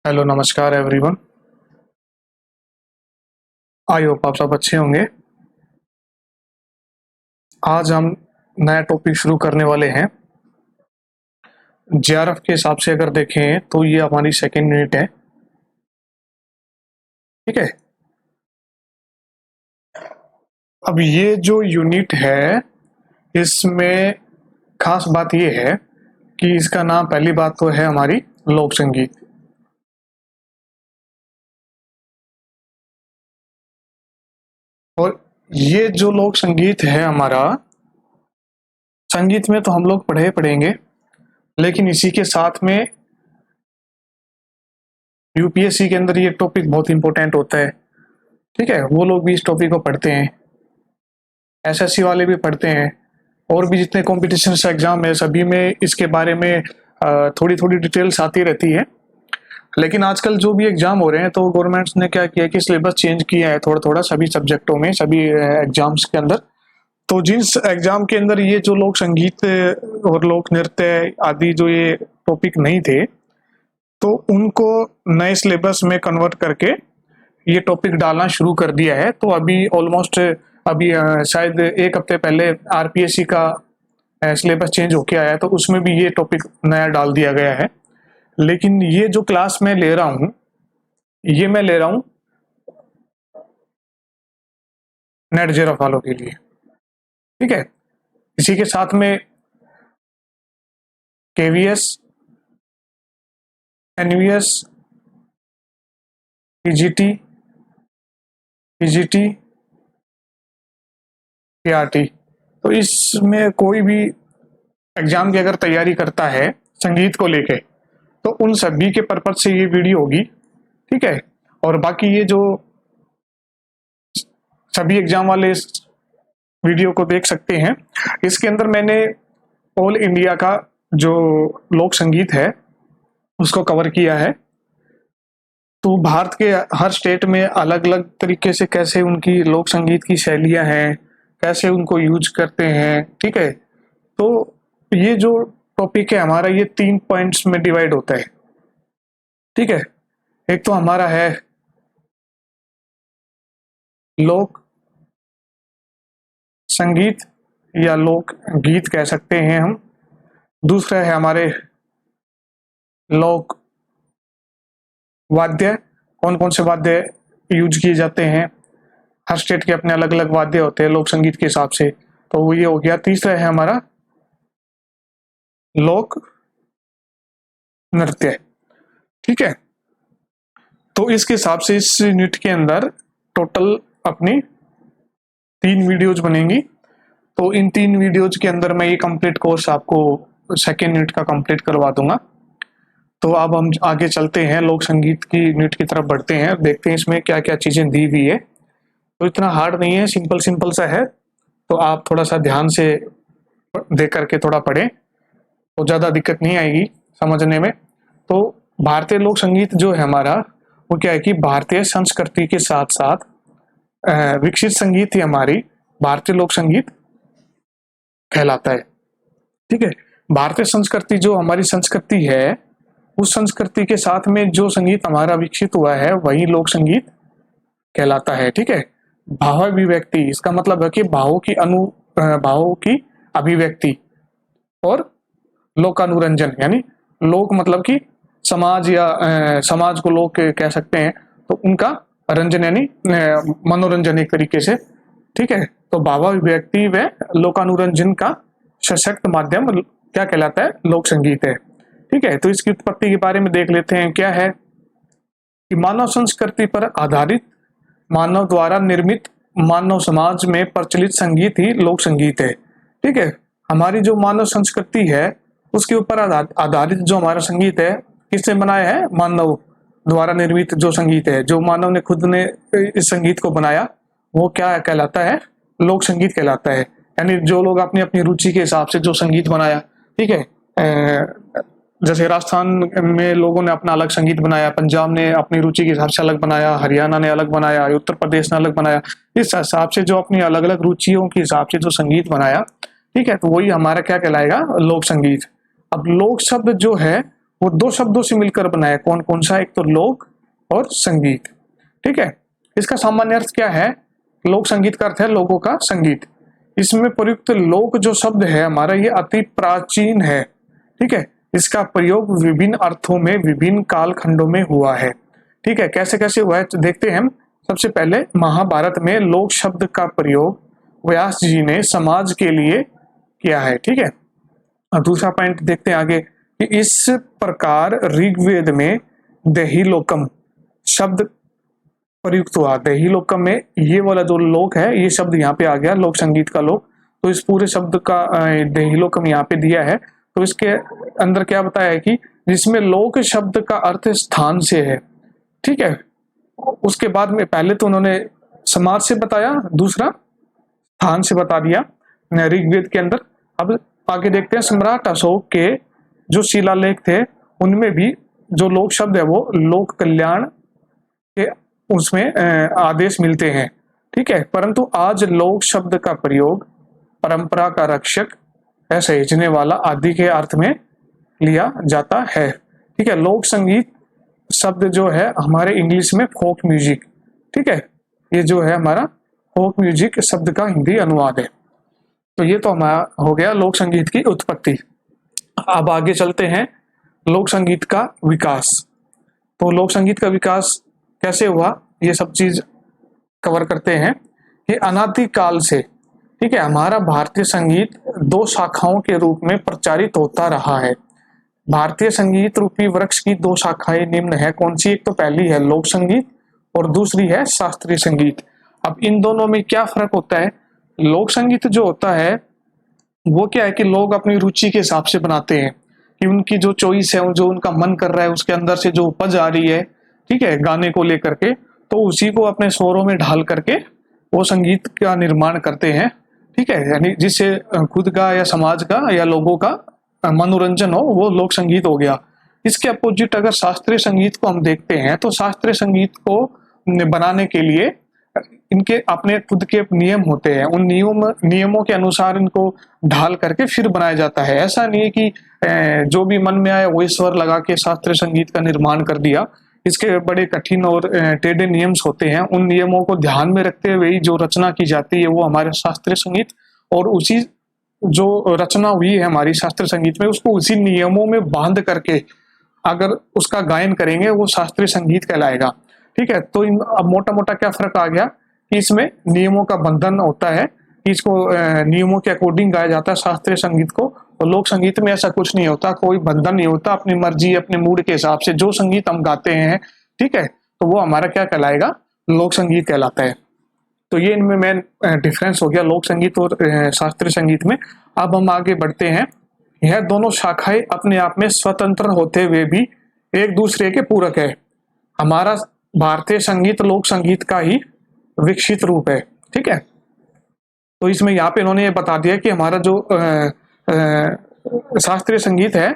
Hello नमस्कार everyone. I hope आप सब अच्छे होंगे। आज हम नया टॉपिक शुरू करने वाले हैं। जेआरएफ के हिसाब से अगर देखें तो ये हमारी सेकेंड यूनिट है। ठीक है, अब ये जो यूनिट है इसमें खास बात ये है कि इसका नाम, पहली बात तो है हमारी लोक संगीत। और ये जो लोक संगीत है हमारा, संगीत में तो हम लोग पढ़ेंगे, लेकिन इसी के साथ में यूपीएससी के अंदर ये टॉपिक बहुत इंपॉर्टेंट होता है। ठीक है, वो लोग भी इस टॉपिक को पढ़ते हैं, एसएससी वाले भी पढ़ते हैं, और भी जितने कॉम्पिटिशन एग्जाम है सभी में इसके बारे में थोड़ी थोड़ी डिटेल्स आती रहती है। लेकिन आजकल जो भी एग्जाम हो रहे हैं तो गवर्नमेंट्स ने क्या किया कि सिलेबस चेंज किया है थोड़ा थोड़ा सभी सब्जेक्टों में, सभी एग्जाम्स के अंदर। तो जिस एग्जाम के अंदर ये जो लोक संगीत और लोक नृत्य आदि जो ये टॉपिक नहीं थे, तो उनको नए सिलेबस में कन्वर्ट करके ये टॉपिक डालना शुरू कर दिया है। तो अभी ऑलमोस्ट शायद एक हफ्ते पहले आरपीएससी का सिलेबस चेंज होके आया है, तो उसमें भी ये टॉपिक नया डाल दिया गया है। लेकिन ये जो क्लास मैं ले रहा हूँ, ये मैं ले रहा हूँ नेट जेआरएफ वालों के लिए। ठीक है, इसी के साथ में KVS, NVS, PGT, PGT, PRT, तो इसमें कोई भी एग्जाम की अगर तैयारी करता है संगीत को लेके तो उन सभी के पर्पज से ये वीडियो होगी। ठीक है, और बाकी ये जो सभी एग्जाम वाले इस वीडियो को देख सकते हैं, इसके अंदर मैंने ऑल इंडिया का जो लोक संगीत है उसको कवर किया है। तो भारत के हर स्टेट में अलग अलग तरीके से कैसे उनकी लोक संगीत की शैलियां हैं, कैसे उनको यूज करते हैं। ठीक है, तो ये जो टॉपिक है हमारा, ये 3 पॉइंट्स में डिवाइड होता है। ठीक है, एक तो हमारा है लोक संगीत या लोक गीत कह सकते हैं हम। दूसरा है हमारे लोक वाद्य, कौन कौन से वाद्य यूज किए जाते हैं। हर स्टेट के अपने अलग अलग वाद्य होते हैं लोक संगीत के हिसाब से, तो वो ये हो गया। तीसरा है हमारा लोक नृत्य। ठीक है, तो इसके हिसाब से इस यूनिट के अंदर टोटल अपनी 3 वीडियोज बनेंगी। तो इन 3 वीडियोज के अंदर मैं ये कंप्लीट कोर्स आपको सेकेंड यूनिट का कंप्लीट करवा दूंगा। तो अब हम आगे चलते हैं, लोक संगीत की यूनिट की तरफ बढ़ते हैं, देखते हैं इसमें क्या क्या चीजें दी हुई है। तो इतना हार्ड नहीं है, सिंपल सिंपल सा है, तो आप थोड़ा सा ध्यान से देख करके थोड़ा पढ़ें तो ज़्यादा दिक्कत नहीं आएगी समझने में। तो भारतीय लोक संगीत जो है हमारा, वो क्या है कि भारतीय संस्कृति के साथ साथ विकसित संगीत ही हमारी भारतीय लोक संगीत कहलाता है। ठीक है, भारतीय संस्कृति जो हमारी संस्कृति है, उस संस्कृति के साथ में जो संगीत हमारा विकसित हुआ है वही लोक संगीत कहलाता है। ठीक है, भावाभिव्यक्ति, इसका मतलब है कि भावों की अभिव्यक्ति, और लोकानुरंजन, यानी लोक मतलब कि समाज या समाज को लोग कह सकते हैं, तो उनका रंजन यानी मनोरंजन एक तरीके से। ठीक है, तो भावाभिव्यक्ति व लोकानुरंजन का सशक्त माध्यम क्या कहलाता है, लोक संगीत है। ठीक है, तो इसकी उत्पत्ति के बारे में देख लेते हैं। क्या है कि मानव संस्कृति पर आधारित, मानव द्वारा निर्मित, मानव समाज में प्रचलित संगीत ही लोक संगीत है। ठीक है, हमारी जो मानव संस्कृति है उसके ऊपर आधारित जो हमारा संगीत है, किसने बनाया है, मानव द्वारा निर्मित जो संगीत है, जो मानव ने खुद ने इस संगीत को बनाया, वो क्या कहलाता है, लोक संगीत कहलाता है। यानी जो लोग अपनी अपनी रुचि के हिसाब से जो संगीत बनाया। ठीक है, जैसे राजस्थान में लोगों ने अपना अलग संगीत बनाया, पंजाब ने अपनी रुचि के हिसाब से अलग बनाया, हरियाणा ने अलग बनाया, उत्तर प्रदेश ने अलग बनाया। इस हिसाब से जो अपनी अलग अलग रुचियों के हिसाब से जो संगीत बनाया, ठीक है, तो वही हमारा क्या कहलाएगा, लोक संगीत। अब लोक शब्द जो है वो दो शब्दों से मिलकर बना है। कौन कौन सा? एक तो लोक और संगीत। ठीक है, इसका सामान्य अर्थ क्या है? लोक संगीत का अर्थ है लोगों का संगीत। इसमें प्रयुक्त लोक जो शब्द है हमारा, ये अति प्राचीन है। ठीक है, इसका प्रयोग विभिन्न अर्थों में विभिन्न कालखंडों में हुआ है। ठीक है, कैसे कैसे हुआ है तो देखते हैं हम। सबसे पहले महाभारत में लोक शब्द का प्रयोग व्यास जी ने समाज के लिए किया है। ठीक है, और दूसरा पॉइंट देखते हैं आगे कि इस प्रकार ऋग्वेद में देहिलोकम शब्द प्रयुक्त हुआ। देहिलोकम में ये वाला जो लोक है, ये शब्द यहाँ पे आ गया, लोक संगीत का लोक। तो इस पूरे शब्द का देहिलोकम यहाँ पे दिया है। तो इसके अंदर क्या बताया है कि जिसमें लोक शब्द का अर्थ स्थान से है। ठीक है, उसके बाद में पहले तो उन्होंने समाज से बताया, दूसरा स्थान से बता दिया ऋग्वेद के अंदर। अब आगे देखते हैं सम्राट अशोक के जो शिलालेख थे उनमें भी जो लोक शब्द है वो लोक कल्याण के उसमें आदेश मिलते हैं। ठीक है, परंतु आज लोक शब्द का प्रयोग परंपरा का रक्षक है, सहेजने वाला आदि के अर्थ में लिया जाता है। ठीक है, लोक संगीत शब्द जो है हमारे इंग्लिश में फोक म्यूजिक। ठीक है, ये जो है हमारा फोक म्यूजिक शब्द का हिंदी अनुवाद है। तो ये तो हमारा हो गया लोक संगीत की उत्पत्ति। अब आगे चलते हैं लोक संगीत का विकास। तो लोक संगीत का विकास कैसे हुआ, ये सब चीज कवर करते हैं कि अनादि काल से, ठीक है, हमारा भारतीय संगीत दो शाखाओं के रूप में प्रचारित होता रहा है। भारतीय संगीत रूपी वृक्ष की दो शाखाएं निम्न है। कौन सी? एक तो पहली है लोक संगीत और दूसरी है शास्त्रीय संगीत। अब इन दोनों में क्या फर्क होता है? लोक संगीत जो होता है वो क्या है कि लोग अपनी रुचि के हिसाब से बनाते हैं, कि उनकी जो चॉइस है, जो उनका मन कर रहा है, उसके अंदर से जो उपज आ रही है, ठीक है, गाने को लेकर के, तो उसी को अपने स्वरों में ढाल करके वो संगीत का निर्माण करते हैं। ठीक है, यानी जिससे खुद का या समाज का या लोगों का मनोरंजन हो, वो लोक संगीत हो गया। इसके अपोजिट अगर शास्त्रीय संगीत को हम देखते हैं तो शास्त्रीय संगीत को बनाने के लिए इनके अपने खुद के नियम होते हैं। उन नियमों के अनुसार इनको ढाल करके फिर बनाया जाता है। ऐसा नहीं है कि जो भी मन में आया वो स्वर लगा के शास्त्रीय संगीत का निर्माण कर दिया। इसके बड़े कठिन और टेढ़े नियम्स होते हैं। उन नियमों को ध्यान में रखते हुए ही जो रचना की जाती है वो हमारे शास्त्रीय संगीत, और उसी जो रचना हुई है हमारी शास्त्रीय संगीत में उसको उसी नियमों में बांध करके अगर उसका गायन करेंगे वो शास्त्रीय संगीत कहलाएगा। ठीक है, तो अब मोटा मोटा क्या फर्क आ गया कि इसमें नियमों का बंधन होता है, कि इसको नियमों के अकॉर्डिंग गाया जाता है शास्त्रीय संगीत को। और लोक संगीत में ऐसा कुछ नहीं होता, कोई बंधन नहीं होता, अपनी मर्जी अपने मूड के हिसाब से जो संगीत हम गाते हैं, ठीक है, तो वो हमारा क्या कहलाएगा? लोक संगीत कहलाता है। तो ये इनमें मेन डिफरेंस हो गया लोक संगीत और शास्त्रीय संगीत में। अब हम आगे बढ़ते हैं। यह दोनों शाखाएं अपने आप में स्वतंत्र होते हुए भी एक दूसरे के पूरक है। हमारा भारतीय संगीत लोक संगीत का ही विकसित रूप है। ठीक है, तो इसमें यहाँ पे इन्होंने ये बता दिया कि हमारा जो शास्त्रीय संगीत है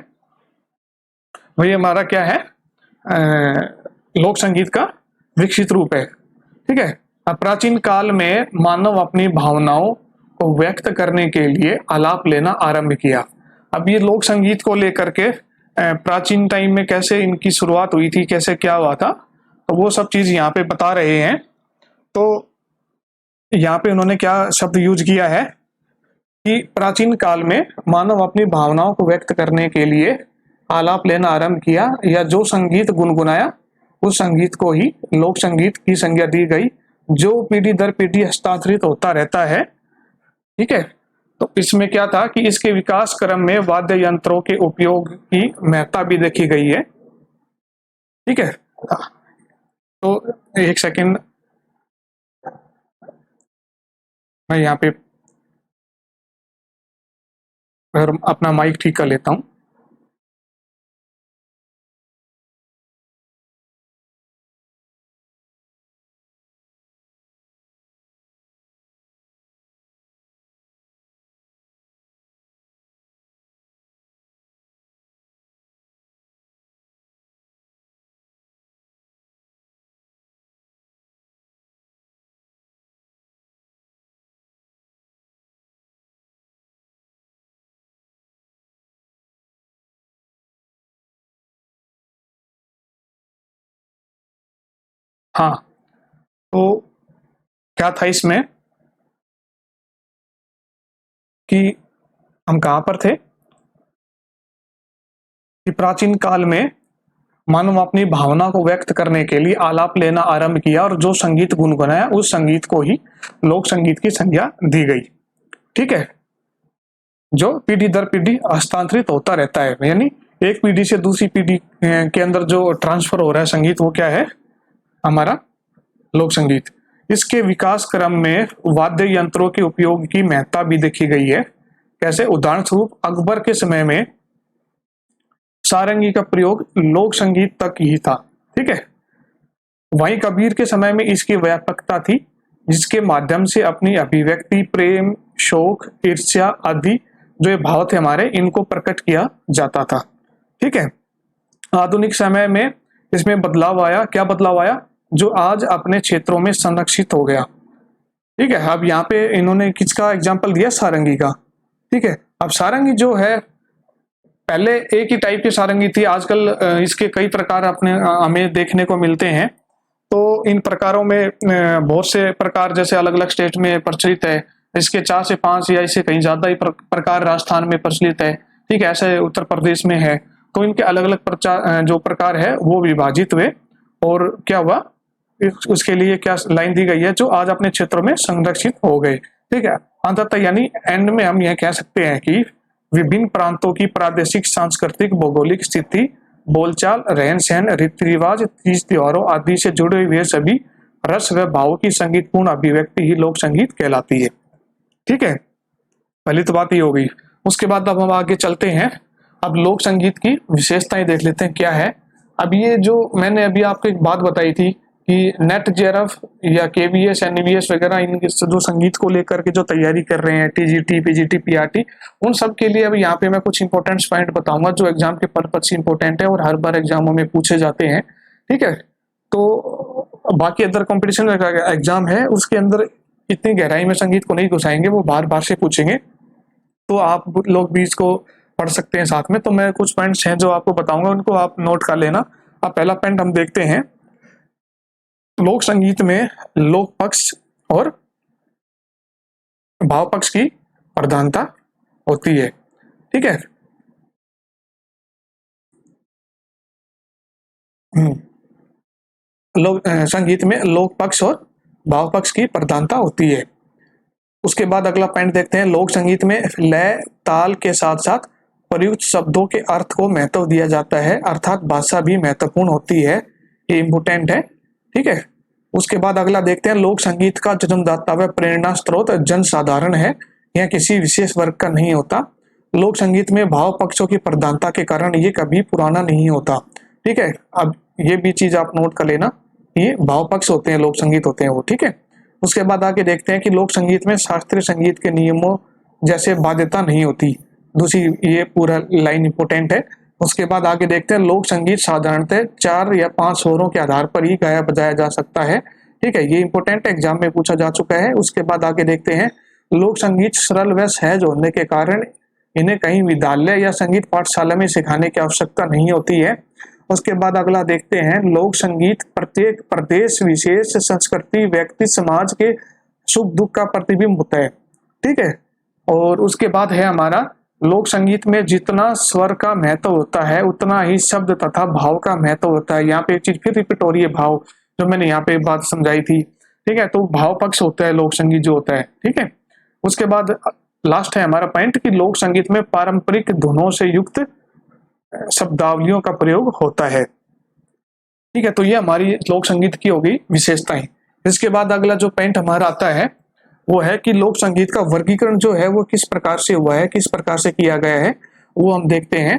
वही हमारा क्या है? लोक संगीत का विकसित रूप है। ठीक है, अब प्राचीन काल में मानव अपनी भावनाओं को व्यक्त करने के लिए आलाप लेना आरंभ किया। अब ये लोक संगीत को लेकर के प्राचीन टाइम में कैसे इनकी शुरुआत हुई थी, कैसे क्या हुआ था, तो वो सब चीज यहाँ पे बता रहे हैं। तो यहाँ पे उन्होंने क्या शब्द यूज किया है कि प्राचीन काल में मानव अपनी भावनाओं को व्यक्त करने के लिए आलाप लेना आरंभ किया, या जो संगीत गुनगुनाया उस संगीत को ही लोक संगीत की संज्ञा दी गई, जो पीढ़ी दर पीढ़ी हस्तांतरित होता रहता है। ठीक है, तो इसमें क्या था कि इसके विकास क्रम में वाद्य यंत्रों के उपयोग की महत्ता भी देखी गई है। ठीक है, तो एक सेकंड मैं यहाँ पे अपना माइक ठीक कर लेता हूँ। हाँ, तो क्या था इसमें कि हम कहां पर थे कि प्राचीन काल में मानव अपनी भावना को व्यक्त करने के लिए आलाप लेना आरंभ किया और जो संगीत गुनगुनाया उस संगीत को ही लोक संगीत की संज्ञा दी गई। ठीक है, जो पीढ़ी दर पीढ़ी हस्तांतरित होता रहता है, यानी एक पीढ़ी से दूसरी पीढ़ी के अंदर जो ट्रांसफर हो रहा है संगीत, वो क्या है, हमारा लोक संगीत। इसके विकास क्रम में वाद्य यंत्रों के उपयोग की महत्ता भी देखी गई है। कैसे? उदाहरण स्वरूप अकबर के समय में सारंगी का प्रयोग लोक संगीत तक ही था। ठीक है, वहीं कबीर के समय में इसकी व्यापकता थी, जिसके माध्यम से अपनी अभिव्यक्ति, प्रेम, शोक, ईर्ष्या आदि जो ये भाव थे हमारे, इनको प्रकट किया जाता था। ठीक है, आधुनिक समय में इसमें बदलाव आया। क्या बदलाव आया? जो आज अपने क्षेत्रों में संरक्षित हो गया। ठीक है, अब यहाँ पे इन्होंने किसका एग्जाम्पल दिया? सारंगी का। ठीक है, अब सारंगी जो है, पहले एक ही टाइप की सारंगी थी, आजकल इसके कई प्रकार अपने हमें देखने को मिलते हैं। तो इन प्रकारों में बहुत से प्रकार जैसे अलग अलग स्टेट में प्रचलित है, इसके 4 से 5 या इससे कहीं ज्यादा ही प्रकार राजस्थान में प्रचलित है। ठीक है, ऐसे उत्तर प्रदेश में है। तो इनके अलग अलग जो प्रकार है वो विभाजित हुए, और क्या हुआ, उसके लिए क्या लाइन दी गई है, जो आज अपने क्षेत्रों में संरक्षित हो गए। ठीक है, अंततः यानी एंड में हम यह कह सकते हैं कि विभिन्न प्रांतों की प्रादेशिक, सांस्कृतिक, भौगोलिक स्थिति, बोलचाल, रहन सहन, रीति रिवाज, तीज त्योहारों आदि से जुड़े हुए सभी रस व भाव की संगीतपूर्ण अभिव्यक्ति ही लोक संगीत कहलाती है। ठीक है, पहली तो बात ये हो गई। उसके बाद अब हम आगे चलते हैं, अब लोक संगीत की विशेषताएं देख लेते हैं क्या है। अब ये जो मैंने अभी आपको एक बात बताई थी कि नेट जेआरएफ या केवीएस, एनवीएस वगैरह, इन जो संगीत को लेकर के जो तैयारी कर रहे हैं, टीजीटी, पीजीटी, पीआरटी, उन सब के लिए अब यहाँ पे मैं कुछ इंपॉर्टेंट पॉइंट बताऊंगा जो एग्जाम के पर्पज से इंपॉर्टेंट है और हर बार एग्जामों में पूछे जाते हैं। ठीक है, तो बाकी अदर कॉम्पिटिशन एग्जाम है उसके अंदर इतनी गहराई में संगीत को नहीं घुसाएंगे, वो बार बार से पूछेंगे, तो आप लोग भी इसको पढ़ सकते हैं साथ में। तो मैं कुछ पॉइंट्स हैं जो आपको बताऊंगा, उनको आप नोट कर लेना। अब पहला पॉइंट हम देखते हैं, लोक संगीत में लोक पक्ष और भाव पक्ष की प्रधानता होती है। ठीक है, लोक संगीत में लोक पक्ष और भाव पक्ष की प्रधानता होती है। उसके बाद अगला पॉइंट देखते हैं, लोक संगीत में लय, ताल के साथ साथ प्रयुक्त शब्दों के अर्थ को महत्व दिया जाता है, अर्थात भाषा भी महत्वपूर्ण होती है। ये इंपोर्टेंट है। ठीक है, उसके बाद अगला देखते हैं, लोक संगीत का जन्मदाता व प्रेरणा स्रोत जन साधारण है, यह किसी विशेष वर्ग का नहीं होता। लोक संगीत में भाव पक्षों की प्रधानता के कारण ये कभी पुराना नहीं होता। ठीक है, अब ये भी चीज आप नोट कर लेना, ये भाव पक्ष होते हैं, लोक संगीत होते हैं वो। ठीक है, उसके बाद आगे देखते हैं कि लोक संगीत में शास्त्रीय संगीत के नियमों जैसे बाध्यता नहीं होती। दूसरी ये पूरा लाइन इंपोर्टेंट है। उसके बाद आगे देखते हैं, लोक संगीत साधारणतः 4 या 5 स्वरों के आधार पर ही गाया बजाया जा सकता है। ठीक है, ये इंपोर्टेंट एग्जाम में पूछा जा चुका है। उसके बाद आगे देखते हैं, लोक संगीत सरल व सहज होने के कारण इन्हें कहीं विद्यालय या संगीत पाठशाला में सिखाने की आवश्यकता नहीं होती है। उसके बाद अगला देखते हैं, लोक संगीत प्रत्येक प्रदेश, विशेष संस्कृति, व्यक्ति, समाज के सुख दुख का प्रतिबिंब होता है। ठीक है, और उसके बाद है हमारा, लोक संगीत में जितना स्वर का महत्व होता है उतना ही शब्द तथा भाव का महत्व होता है। यहाँ पे एक चीज फिर रिपीट हो रही है, भाव, जो मैंने यहाँ पे बात समझाई थी। ठीक है, तो भाव पक्ष होता है लोक संगीत जो होता है। ठीक है, उसके बाद लास्ट है हमारा पॉइंट कि लोक संगीत में पारंपरिक धुनों से युक्त शब्दावलियों का प्रयोग होता है। ठीक है, तो ये हमारी लोक संगीत की होगी विशेषताएं। इसके बाद अगला जो पॉइंट हमारा आता है वो है कि लोक संगीत का वर्गीकरण जो है वो किस प्रकार से हुआ है, किस प्रकार से किया गया है, वो हम देखते हैं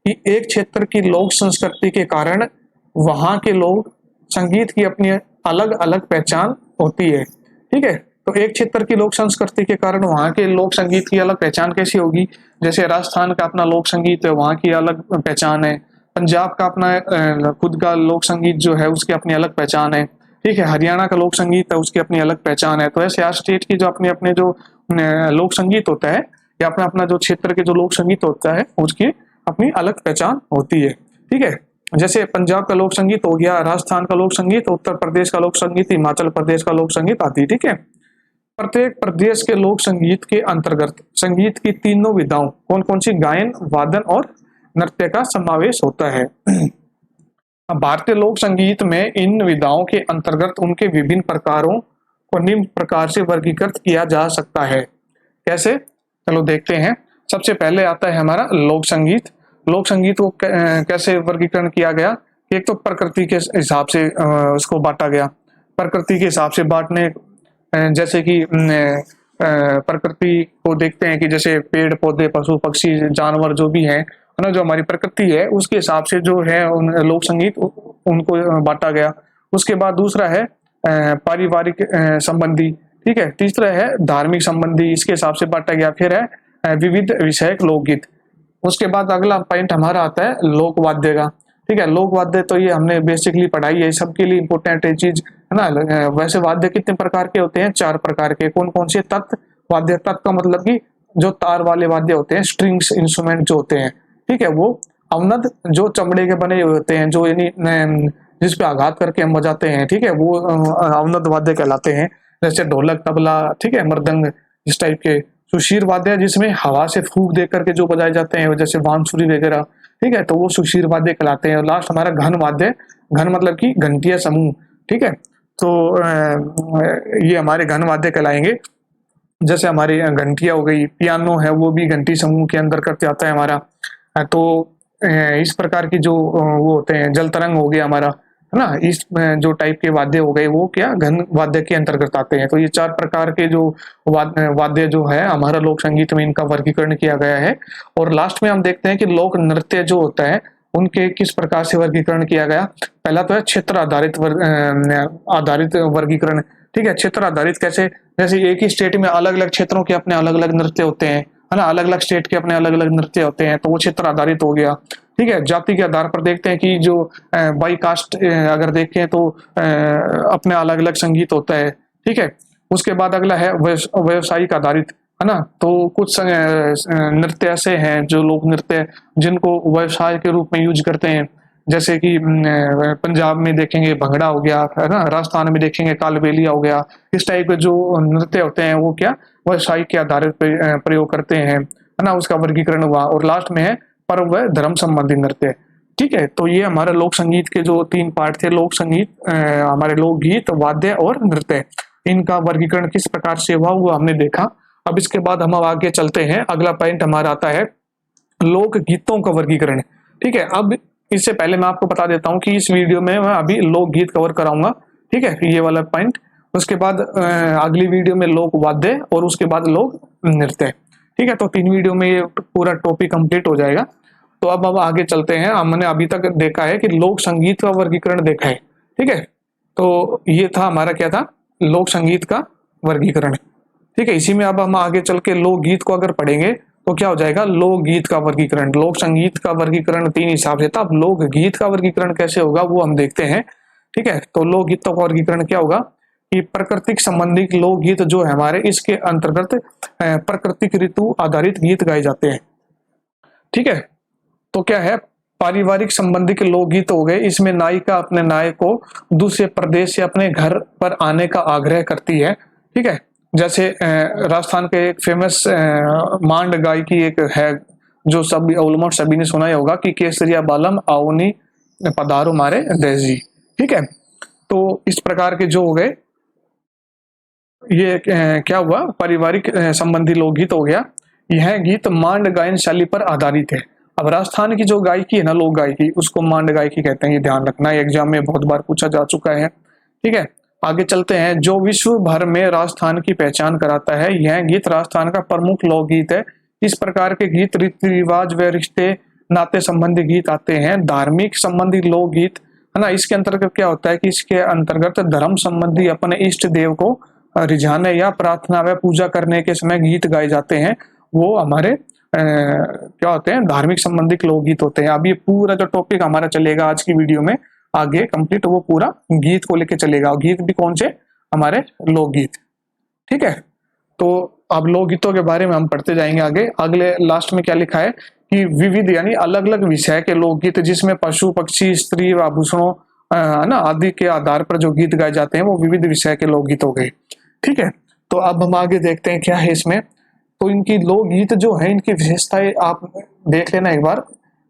कि एक क्षेत्र की लोक संस्कृति के कारण वहां के लोग संगीत की अपनी अलग अलग पहचान होती है। ठीक है, तो एक क्षेत्र की लोक संस्कृति के कारण वहां के लोक संगीत की अलग पहचान कैसी होगी? जैसे राजस्थान का अपना लोक संगीत है, वहां की अलग पहचान है। पंजाब का अपना खुद का लोक संगीत जो है उसकी अपनी अलग पहचान है। ठीक है, हरियाणा का लोक संगीत है, उसकी अपनी अलग पहचान है। तो ऐसे हर स्टेट की जो अपने अपने जो लोक संगीत होता है या अपना अपना जो क्षेत्र के जो लोक संगीत होता है उसकी अपनी अलग पहचान होती है। ठीक है, जैसे पंजाब का लोक संगीत हो गया, राजस्थान का लोक संगीत, उत्तर प्रदेश का लोक संगीत, हिमाचल प्रदेश का लोक संगीत आदि। ठीक है, प्रत्येक प्रदेश के लोक संगीत के अंतर्गत संगीत की तीनों विधाओं कौन कौन सी, गायन, वादन और नृत्य का समावेश होता है। अब भारतीय लोक संगीत में इन विधाओं के अंतर्गत उनके विभिन्न प्रकारों को निम्न प्रकार से वर्गीकृत किया जा सकता है। कैसे, चलो देखते हैं। सबसे पहले आता है हमारा लोक संगीत। लोक संगीत को कैसे वर्गीकरण किया गया, एक तो प्रकृति के हिसाब से उसको बांटा गया। प्रकृति के हिसाब से बांटने, जैसे कि प्रकृति को देखते हैं कि जैसे पेड़ पौधे, पशु पक्षी, जानवर जो भी हैं, है ना, जो हमारी प्रकृति है उसके हिसाब से जो है उन लोक संगीत उनको बांटा गया। उसके बाद दूसरा है पारिवारिक संबंधी। ठीक है, तीसरा है धार्मिक संबंधी, इसके हिसाब से बांटा गया। फिर है विविध विषयक लोकगीत। उसके बाद अगला पॉइंट हमारा आता है लोक वाद्य का। ठीक है, लोक वाद्य तो ये हमने बेसिकली पढ़ाई है, सबके लिए इंपॉर्टेंट है चीज, है ना। वैसे वाद्य कितने प्रकार के होते हैं, 4 प्रकार के। कौन कौन से, तत् वाद्य, तत् का मतलब कि जो तार वाले वाद्य होते हैं, स्ट्रिंग्स इंस्ट्रूमेंट जो होते हैं। ठीक है, वो अवनद जो चमड़े के बने हुए होते हैं, जो यानी जिस पे आघात करके हम बजाते हैं। ठीक है, वो अवनद वाद्य कहलाते हैं, जैसे ढोलक, तबला, ठीक है, मृदंग, इस टाइप के। सुशीर वाद्य जिसमें हवा से फूंक दे करके जो बजाए जाते हैं, जैसे बांसुरी वगैरह। ठीक है, तो वो सुशीर वाद्य कहलाते हैं। और लास्ट हमारा घन वाद्य, घन मतलब कि घंटिया समूह। ठीक है, तो ये हमारे घन वाद्य कहलाएंगे। जैसे हमारी घंटिया हो गई, पियानो है वो भी घंटी समूह के अंदर करते आता है हमारा। तो इस प्रकार की जो वो होते हैं, जल तरंग हो गया हमारा, है ना, इस जो टाइप के वाद्य हो गए वो क्या घन वाद्य के अंतर्गत आते हैं। तो ये 4 प्रकार के जो वाद्य जो है हमारा लोक संगीत में, इनका वर्गीकरण किया गया है। और लास्ट में हम देखते हैं कि लोक नृत्य जो होता है उनके किस प्रकार से वर्गीकरण किया गया। पहला तो है क्षेत्र आधारित आधारित वर्गीकरण। ठीक है, क्षेत्र आधारित कैसे, जैसे एक ही स्टेट में अलग अलग क्षेत्रों के अपने अलग अलग नृत्य होते हैं, है ना, अलग अलग स्टेट के अपने अलग अलग नृत्य होते हैं, तो वो क्षेत्र आधारित हो गया। ठीक है, जाति के आधार पर देखते हैं कि जो बाई कास्ट अगर देखें तो अपने अलग अलग संगीत होता है। ठीक है, उसके बाद अगला है व्यवसायिक आधारित, है ना। तो कुछ नृत्य ऐसे हैं जो लोक नृत्य जिनको व्यवसाय के रूप में यूज करते हैं, जैसे कि पंजाब में देखेंगे भंगड़ा हो गया, है ना, राजस्थान में देखेंगे कालबेलिया हो गया। इस टाइप के जो नृत्य होते हैं वो क्या व्यवसाय के आधारित प्रयोग करते हैं, है ना, उसका वर्गीकरण हुआ। और लास्ट में है पर्व व धर्म संबंधी नृत्य। ठीक है, तो ये हमारे लोक संगीत के जो 3 पार्ट थे, लोक संगीत, हमारे लोकगीत, वाद्य और नृत्य, इनका वर्गीकरण किस प्रकार से हुआ वो हमने देखा। अब इसके बाद हम आगे चलते हैं, अगला पॉइंट हमारा आता है लोक गीतों का वर्गीकरण। ठीक है, अब इससे पहले मैं आपको बता देता हूं कि इस वीडियो में मैं अभी लोकगीत कवर कराऊंगा। ठीक है, ये वाला पॉइंट। उसके बाद अगली वीडियो में लोक वाद्य और उसके बाद लोक नृत्य। ठीक है, तो 3 वीडियो में ये पूरा टॉपिक कंप्लीट हो जाएगा। तो अब आगे चलते हैं। हमने अभी तक देखा है कि लोक संगीत का वर्गीकरण देखा है। ठीक है, तो ये था हमारा क्या था, लोक संगीत का वर्गीकरण। ठीक है, इसी में अब हम आगे चल के लोकगीत को अगर पढ़ेंगे तो क्या हो जाएगा, लोकगीत का वर्गीकरण। लोक संगीत का वर्गीकरण 3 हिसाब से था, अब लोकगीत का वर्गीकरण कैसे होगा वो हम देखते हैं। ठीक है, तो लोकगीतों का वर्गीकरण क्या होगा कि प्राकृतिक संबंधी लोकगीत जो है हमारे, इसके अंतर्गत प्राकृतिक ऋतु आधारित गीत गाए जाते हैं। ठीक है, तो क्या है, पारिवारिक संबंधी के लोकगीत हो गए, इसमें नायिका अपने नायक को दूसरे प्रदेश से अपने घर पर आने का आग्रह करती है। ठीक है, जैसे राजस्थान के एक फेमस मांड गायकी एक है जो सब ऑलमोस्ट सभी ने सुना ही होगा कि केसरिया बालम आओनी पधारो मारे देश जी। ठीक है, तो इस प्रकार के जो हो गए, ये क्या हुआ, पारिवारिक संबंधी लोकगीत हो गया। यह गीत मांड गायन शैली पर आधारित है। अब राजस्थान की जो गायकी है ना, लोक गायकी, उसको मांड गायकी कहते हैं, ये ध्यान रखना, एग्जाम में बहुत बार पूछा जा चुका है। ठीक है, आगे चलते हैं। जो विश्व भर में राजस्थान की पहचान कराता है, यह गीत राजस्थान का प्रमुख लोकगीत है। इस प्रकार के गीत रीति रिवाज व रिश्ते नाते संबंधी गीत आते हैं। धार्मिक संबंधी लोकगीत, है ना, इसके अंतर्गत क्या होता है कि इसके अंतर्गत धर्म संबंधी अपने इष्ट देव को रिझाने या प्रार्थना व पूजा करने के समय गीत गाए जाते हैं, वो हमारे क्या होते हैं, धार्मिक संबंधित लोकगीत होते हैं। अब ये पूरा जो टॉपिक हमारा चलेगा आज की वीडियो में आगे कंप्लीट, वो पूरा गीत को लेके चलेगा। गीत भी कौन से, हमारे लोकगीत। ठीक है, तो अब लोकगीतों के बारे में हम पढ़ते जाएंगे आगे। अगले लास्ट में क्या लिखा है कि विविध यानी अलग अलग विषय के लोकगीत जिसमें पशु पक्षी स्त्री आभूषणों ना आदि के आधार पर जो गीत गाए जाते हैं वो विविध विषय के लोकगीत हो गए। ठीक है, तो अब हम आगे देखते हैं क्या है इसमें। तो इनकी लोकगीत जो है इनकी विशेषताएं आप देख लेना एक बार।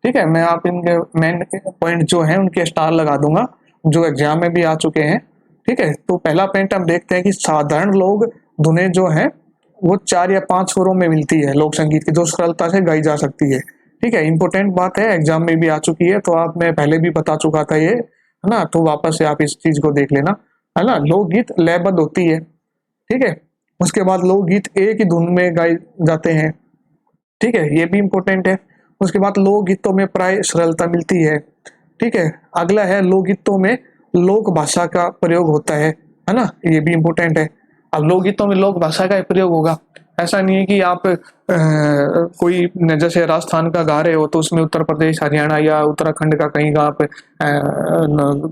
ठीक है, मैं आप इनके मेन पॉइंट जो है उनके स्टार लगा दूंगा जो एग्जाम में भी आ चुके हैं। ठीक है, तो पहला पॉइंट हम देखते हैं कि साधारण लोग धुनें जो है वो 4 या 5 स्वरों में मिलती है लोक संगीत की, जो सरलता से गाई जा सकती है। ठीक है, इंपॉर्टेंट बात है, एग्जाम में भी आ चुकी है, तो आप मैं पहले भी बता चुका था ये, है ना, तो वापस से आप इस चीज को देख लेना, है ना। लोकगीत लयबद्ध होती है। ठीक है, उसके बाद लोकगीत एक ही धुन में गाए जाते हैं। ठीक है, ये भी इंपॉर्टेंट है। उसके बाद लोकगीतों में प्राय सरलता मिलती है। ठीक है, अगला है लोकगीतों में लोक भाषा का प्रयोग होता है ना, ये भी इंपॉर्टेंट है। अब लोकगीतों में लोक भाषा का प्रयोग होगा, ऐसा नहीं है कि आप कोई जैसे राजस्थान का गा रहे हो तो उसमें उत्तर प्रदेश हरियाणा या उत्तराखंड का कहीं का आप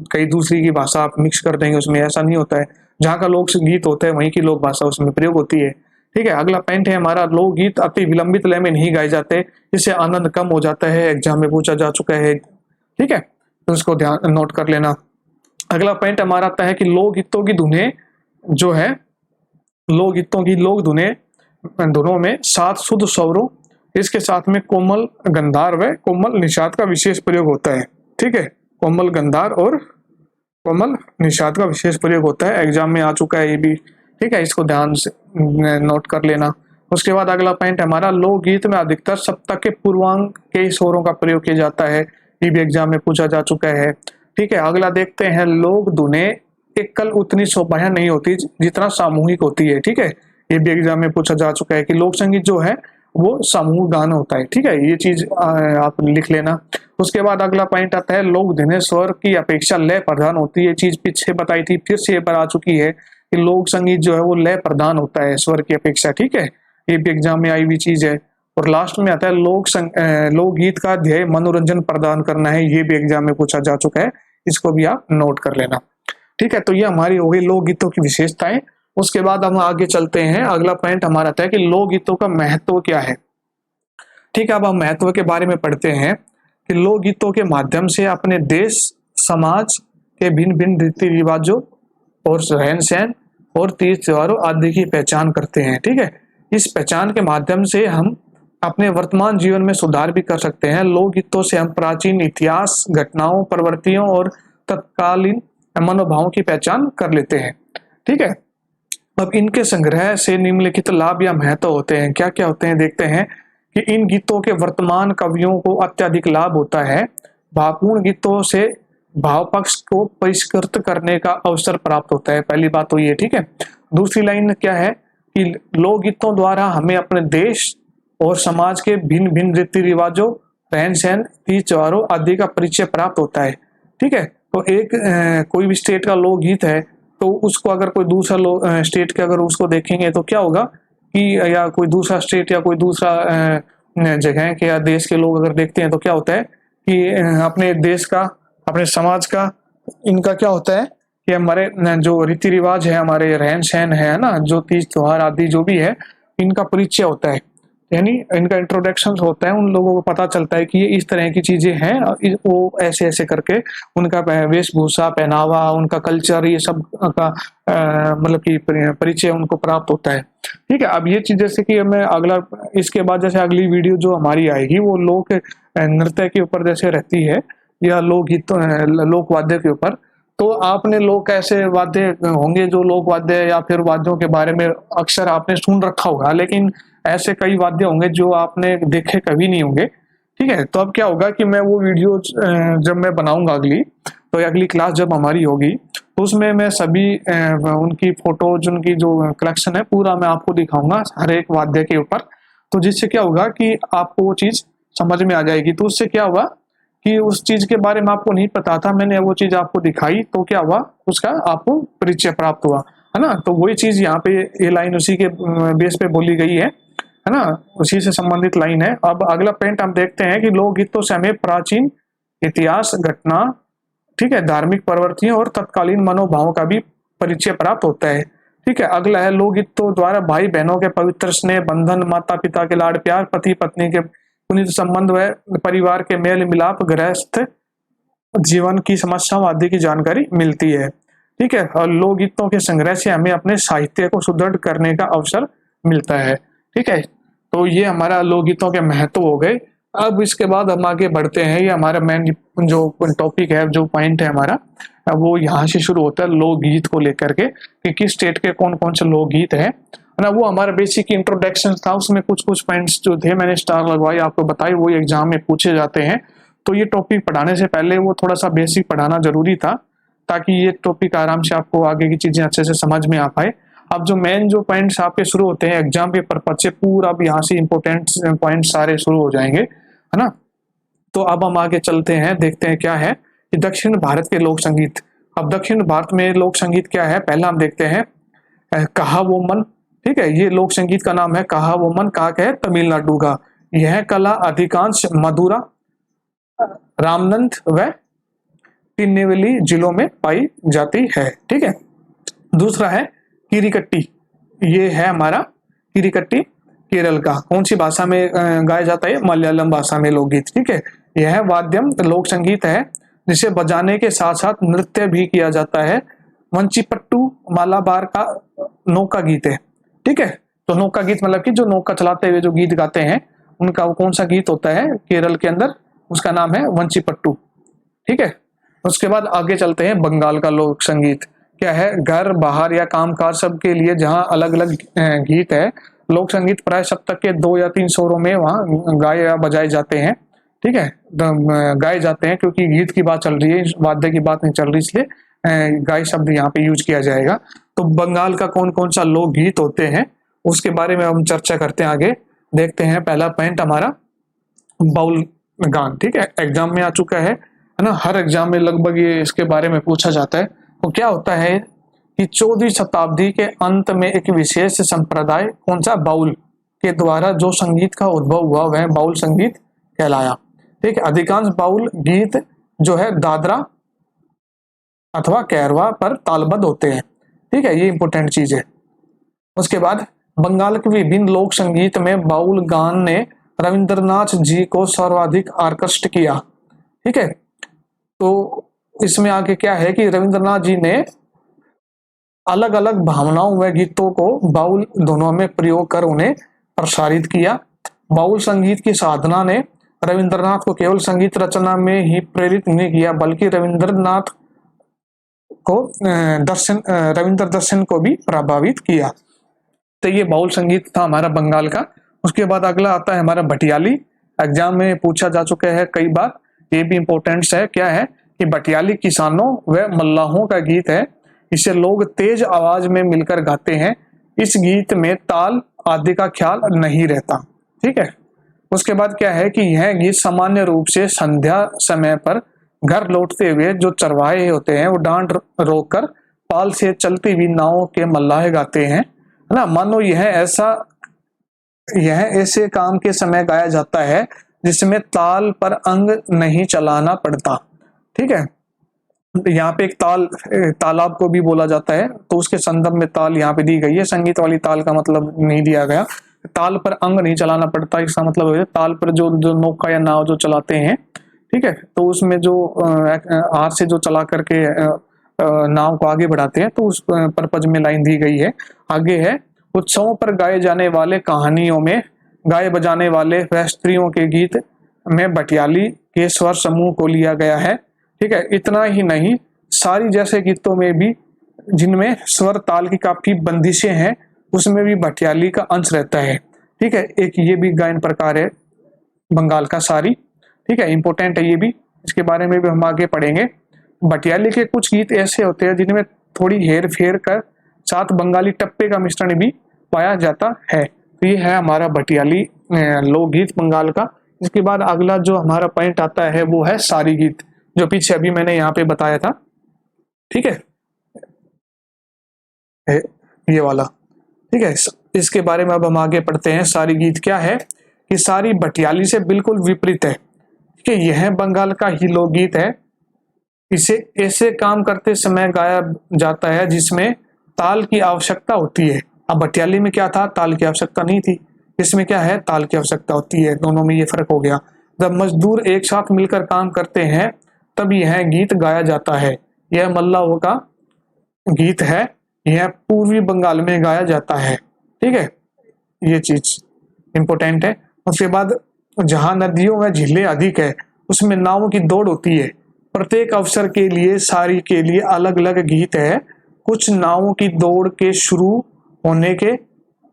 कहीं दूसरी की भाषा आप मिक्स कर देंगे उसमें, ऐसा नहीं होता है। जहाँ का लोक गीत होता है वहीं की लोक भाषा उसमें प्रयोग होती है। ठीक है, अगला पॉइंट है हमारा, लोकगीत अति विलंबित लय में नहीं गाए जाते, इससे आनंद कम हो जाता है, एग्जाम में पूछा जा चुका है। ठीक है, तो उसको ध्यान नोट कर लेना। अगला पॉइंट हमारा आता है कि लोकगीतों की धुनें जो है, लोकगीतों की लोक धुनों में 7 शुद्ध स्वरों, इसके साथ में कोमल गंधार व कोमल निषाद का विशेष प्रयोग होता है। ठीक है, कोमल गंधार और कोमल निषाद का विशेष प्रयोग होता है, एग्जाम में आ चुका है ये भी। ठीक है, इसको ध्यान से नोट कर लेना। उसके बाद अगला पॉइंट हमारा, लोकगीत में अधिकतर सप्तक के पूर्वांग के स्वरों का प्रयोग किया जाता है, ये भी एग्जाम में पूछा जा चुका है। ठीक है, अगला देखते हैं, लोक धुनें एकल उतनी शोभा नहीं होती जितना सामूहिक होती है। ठीक है, ये भी एग्जाम में पूछा जा चुका है कि लोक संगीत जो है वो सामूहिक गान होता है। ठीक है, ये चीज आप लिख लेना। उसके बाद अगला पॉइंट आता है, लोक धुनें स्वर की अपेक्षा लय प्रधान होती है, चीज पीछे बताई थी, फिर से ये बार आ चुकी है कि लोक संगीत जो है वो लय प्रधान होता है स्वर की अपेक्षा। ठीक है, ये भी एग्जाम में आई हुई चीज है। और लास्ट में आता है, लोकगीत का ध्येय मनोरंजन प्रदान करना है, ये भी एग्जाम में पूछा जा चुका है, इसको भी आप नोट कर लेना। ठीक है, तो ये हमारी हो गई लोकगीतों की विशेषताएं। उसके बाद हम आगे चलते हैं, अगला पॉइंट हमारा आता है कि लोकगीतों का महत्व क्या है। ठीक है, अब हम महत्व के बारे में पढ़ते हैं कि लोकगीतों के माध्यम से अपने देश समाज के भिन्न भिन्न रीति रिवाजों और रहन सहन और तीज त्योहारों आदि की पहचान करते हैं। ठीक है, इस पहचान के माध्यम से हम अपने वर्तमान जीवन में सुधार भी कर सकते हैं। लोकगीतों से हम प्राचीन इतिहास, घटनाओं, प्रवृत्तियों और तत्कालीन मनोभावों की पहचान कर लेते हैं। ठीक है, अब इनके संग्रह से निम्नलिखित लाभ या महत्व होते हैं, क्या क्या होते हैं देखते हैं कि इन गीतों के वर्तमान कवियों को अत्यधिक लाभ होता है। भावपूर्ण गीतों से भाव पक्ष को परिष्कृत करने का अवसर प्राप्त होता है, पहली बात तो ये। ठीक है, दूसरी लाइन क्या है कि लोकगीतों द्वारा हमें अपने देश और समाज के भिन्न भिन्न रीति रिवाजों, रहन सहन, तीज त्योहारों आदि का परिचय प्राप्त होता है। ठीक है, तो एक कोई भी स्टेट का लोकगीत है तो उसको अगर कोई दूसरा स्टेट के अगर उसको देखेंगे तो क्या होगा कि, या कोई दूसरा स्टेट या कोई दूसरा जगह के या देश के लोग अगर देखते हैं तो क्या होता है कि अपने देश का, अपने समाज का, इनका क्या होता है कि हमारे जो रीति रिवाज है, हमारे रहन सहन है ना, जो तीज त्योहार आदि जो भी है, इनका परिचय होता है, यानी इनका इंट्रोडक्शन होता है, उन लोगों को पता चलता है कि ये इस तरह की चीजें हैं, वो ऐसे ऐसे करके उनका वेशभूषा, पहनावा, उनका कल्चर, ये सब का मतलब कि परिचय उनको प्राप्त होता है। ठीक है, अब ये चीज जैसे कि मैं अगला, इसके बाद जैसे अगली वीडियो जो हमारी आएगी वो लोक नृत्य के ऊपर जैसे रहती है या लोकगीतों लोक वाद्य के ऊपर, तो आपने लोक ऐसे वाद्य होंगे जो लोक वाद्य या फिर वाद्यों के बारे में अक्सर आपने सुन रखा होगा, लेकिन ऐसे कई वाद्य होंगे जो आपने देखे कभी नहीं होंगे। ठीक है, तो अब क्या होगा कि मैं वो वीडियो जब मैं बनाऊंगा अगली, तो अगली क्लास जब हमारी होगी तो उसमें मैं सभी उनकी फोटोज, उनकी जो कलेक्शन है पूरा मैं आपको दिखाऊंगा हर एक वाद्य के ऊपर, तो जिससे क्या होगा कि आपको वो चीज समझ में आ जाएगी। तो उससे क्या हुआ कि उस चीज के बारे में आपको नहीं पता था, मैंने वो चीज आपको दिखाई तो क्या हुआ, उसका आपको परिचय प्राप्त हुआ, है ना। तो वही चीज यहाँ पे ये लाइन उसी के बेस पे बोली गई है ना, उसी से संबंधित लाइन है। अब अगला पॉइंट हम देखते हैं कि लोकगीतों से हमें प्राचीन इतिहास, घटना, ठीक है, धार्मिक प्रवृत्तियों और तत्कालीन मनोभावों का भी परिचय प्राप्त होता है। ठीक है, अगला है, लोकगीतों द्वारा भाई बहनों के पवित्र स्नेह बंधन, माता पिता के लाड़ प्यार, पति पत्नी के पुनित संबंध व परिवार के मेल मिलाप, गृहस्थ जीवन की समस्याओं आदि की जानकारी मिलती है। ठीक है, और लोकगीतों के संग्रह से हमें अपने साहित्य को सुदृढ़ करने का अवसर मिलता है। ठीक है, तो ये हमारा लोकगीतों के महत्व हो गए। अब इसके बाद हम आगे बढ़ते हैं। ये हमारा मेन जो टॉपिक है, जो पॉइंट है हमारा, वो यहाँ से शुरू होता है लोकगीत को लेकर के कि किस स्टेट के कौन कौन से लोकगीत है ना। वो हमारा बेसिक इंट्रोडक्शन था, उसमें कुछ कुछ पॉइंट्स जो थे मैंने स्टार लगवाई आपको बताई, वो एग्जाम में पूछे जाते हैं। तो ये टॉपिक पढ़ाने से पहले वो थोड़ा सा बेसिक पढ़ाना जरूरी था, ताकि ये टॉपिक आराम से आपको आगे की चीजें अच्छे से समझ में आ पाए। अब जो मेन जो पॉइंट्स आपके शुरू होते हैं एग्जाम के पर्पज से, पूरा अब यहाँ से इंपोर्टेंट पॉइंट सारे शुरू हो जाएंगे, है ना। तो अब हम आगे चलते हैं, देखते हैं क्या है कि दक्षिण भारत के लोक संगीत। अब दक्षिण भारत में लोक संगीत क्या है, पहला हम देखते हैं कहा वो मन। ठीक है, ये लोक संगीत का नाम है कहा वो मन। कहा क्या है, तमिलनाडु का। यह कला अधिकांश मदुरा, रामनंद व तिरुनेलवेली जिलों में पाई जाती है। ठीक है, दूसरा है किरीकट्टी। ये है हमारा किरीकट्टी केरल का। कौन सी भाषा में गाया जाता है, मलयालम भाषा में लोकगीत। ठीक है, यह वाद्यम लोक संगीत है जिसे बजाने के साथ साथ नृत्य भी किया जाता है। वंचिपट्टू मालाबार का नौका गीत है। ठीक है, तो नौका गीत मतलब कि जो नौका चलाते हुए जो गीत गाते हैं, उनका वो कौन सा गीत होता है केरल के अंदर, उसका नाम है वंचिपट्टू। ठीक है, उसके बाद आगे चलते हैं बंगाल का लोक संगीत। क्या है, घर बाहर या कामकाज सब के लिए जहाँ अलग अलग गीत है। लोक संगीत प्राय सप्तक के 2 या 3 स्वरों में वहाँ गाए या बजाए जाते हैं। ठीक है, गाए जाते हैं, क्योंकि गीत की बात चल रही है, वाद्य की बात नहीं चल रही, इसलिए गाय शब्द यहाँ पे यूज किया जाएगा। तो बंगाल का कौन कौन सा लोक गीत होते हैं उसके बारे में हम चर्चा करते हैं आगे। देखते हैं पहला पॉइंट हमारा बाउल गान। ठीक है, एग्जाम में आ चुका है ना, हर एग्जाम में लगभग ये इसके बारे में पूछा जाता है। तो क्या होता है कि 14वीं शताब्दी के अंत में एक विशेष संप्रदाय कौन सा, बाउल के द्वारा जो संगीत का उद्भव हुआ वह बाउल संगीत कहलाया। ठीक है, अधिकांश बाउल गीत जो है दादरा अथवा कैरवा पर तालबद्ध होते हैं। ठीक है, ये इंपॉर्टेंट चीज है। उसके बाद बंगाल के विभिन्न लोक संगीत में बाउल गान ने रविंद्रनाथ जी को सर्वाधिक आकर्षित किया। ठीक है, तो इसमें आगे क्या है कि रविंद्रनाथ जी ने अलग अलग भावनाओं व गीतों को बाउल दोनों में प्रयोग कर उन्हें प्रसारित किया। बाउल संगीत की साधना ने रविंद्रनाथ को केवल संगीत रचना में ही प्रेरित नहीं किया, बल्कि रविंद्र दर्शन को भी प्रभावित किया। तो ये बाउल संगीत था हमारा बंगाल का। उसके बाद अगला आता है हमारा भटियाली। एग्जाम में पूछा जा चुका है कई बार, ये भी इंपॉर्टेंट है। क्या है कि भटियाली किसानों व मल्लाहों का गीत है। इसे लोग तेज आवाज में मिलकर गाते हैं। इस गीत में ताल आदि का ख्याल नहीं रहता। ठीक है, उसके बाद क्या है कि यह गीत सामान्य रूप से संध्या समय पर घर लौटते हुए जो चरवाहे होते हैं वो डांट रोककर पाल से चलती हुई नावों के मल्लाह गाते हैं, है ना। मानो यह ऐसे काम के समय गाया जाता है जिसमें ताल पर अंग नहीं चलाना पड़ता। ठीक है, यहाँ पे एक तालाब को भी बोला जाता है, तो उसके संदर्भ में ताल यहाँ पे दी गई है। संगीत वाली ताल का मतलब नहीं दिया गया। ताल पर अंग नहीं चलाना पड़ता, इसका मतलब है ताल पर जो नौका या नाव जो चलाते हैं, ठीक है, तो उसमें जो हाथ से जो चला करके नाव को आगे बढ़ाते हैं, तो उस पर्पज में लाइन दी गई है। आगे है, उत्सवों पर गाए जाने वाले कहानियों में गाए बजाने वाले वह स्त्रियों के गीत में भटियाली के स्वर समूह को लिया गया है। ठीक है, इतना ही नहीं, सारी जैसे गीतों में भी जिनमें स्वर ताल की काफी बंदिशें हैं, उसमें भी भटियाली का अंश रहता है। ठीक है, एक ये भी गायन प्रकार है बंगाल का सारी। ठीक है, इंपॉर्टेंट है ये भी, इसके बारे में भी हम आगे पढ़ेंगे। भटियाली के कुछ गीत ऐसे होते हैं जिनमें थोड़ी हेर फेर कर साथ बंगाली टप्पे का मिश्रण भी पाया जाता है। तो ये है हमारा भटियाली लोकगीत बंगाल का। इसके बाद अगला जो हमारा पॉइंट आता है वो है सारी गीत, जो पीछे अभी मैंने यहाँ पे बताया था। ठीक है, ये वाला। ठीक है, इसके बारे में अब हम आगे पढ़ते हैं। सारी गीत क्या है कि सारी भटियाली से बिल्कुल विपरीत है। ठीक है, यह बंगाल का ही लोकगीत है। इसे ऐसे काम करते समय गाया जाता है जिसमें ताल की आवश्यकता होती है। अब भटियाली में क्या था, ताल की आवश्यकता नहीं थी, इसमें क्या है, ताल की आवश्यकता होती है। दोनों में ये फर्क हो गया। जब मजदूर एक साथ मिलकर काम करते हैं तब यह गीत गाया जाता है। यह मल्लाहों का गीत है, यह पूर्वी बंगाल में गाया जाता है। ठीक है, ये चीज इंपॉर्टेंट है। उसके बाद जहां नदियों में झीलें अधिक है उसमें नावों की दौड़ होती है। प्रत्येक अवसर के लिए सारी के लिए अलग अलग गीत है। कुछ नावों की दौड़ के शुरू होने के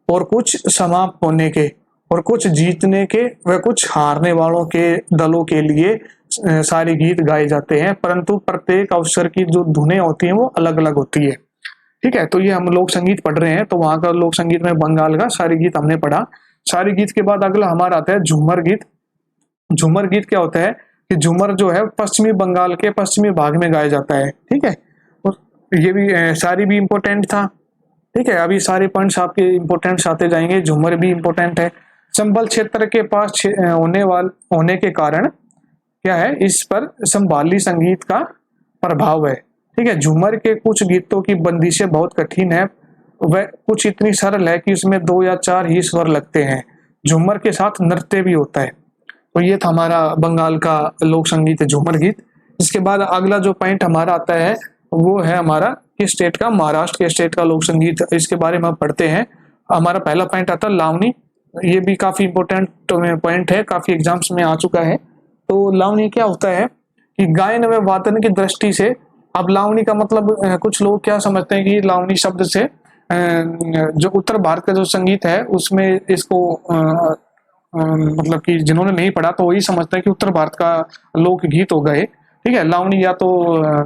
और कुछ समाप्त होने के और कुछ जीतने के व कुछ हारने वालों के दलों के लिए सारे गीत गाए जाते हैं, परंतु प्रत्येक अवसर की जो धुनें होती हैं वो अलग अलग होती है। ठीक है, तो ये हम लोक संगीत पढ़ रहे हैं, तो वहां का लोक संगीत में बंगाल का सारी गीत हमने पढ़ा। सारी गीत के बाद अगला हमारा आता है झूमर गीत। झूमर गीत क्या होता है कि झूमर जो है पश्चिमी बंगाल के पश्चिमी भाग में गाया जाता है। ठीक है, तो ये भी सारी भी इम्पोर्टेंट था। ठीक है, अभी सारे पॉइंट्स आपके इम्पोर्टेंट आते जाएंगे। झूमर भी इम्पोर्टेंट है। चंबल क्षेत्र के पास होने के कारण क्या है, इस पर संभाली संगीत का प्रभाव है। ठीक है, झूमर के कुछ गीतों की बंदिशें बहुत कठिन है, वह कुछ इतनी सरल है कि उसमें 2 या 4 ही स्वर लगते हैं। झूमर के साथ नृत्य भी होता है। तो ये था हमारा बंगाल का लोक संगीत है, झूमर गीत। इसके बाद अगला जो पॉइंट हमारा आता है वो है हमारा किस स्टेट का, महाराष्ट्र के स्टेट का लोक संगीत। इसके बारे में हम पढ़ते हैं। हमारा पहला पॉइंट आता है लावनी। ये भी काफी इंपॉर्टेंट पॉइंट है, काफी एग्जाम्स में आ चुका है। तो लावनी क्या होता है कि गायन व वादन की दृष्टि से, अब लावनी का मतलब कुछ लोग क्या समझते हैं कि लावनी शब्द से जो उत्तर भारत का जो संगीत है उसमें इसको मतलब कि जिन्होंने नहीं पढ़ा तो वही समझते हैं कि उत्तर भारत का लोकगीत हो गए। ठीक है, लावनी या तो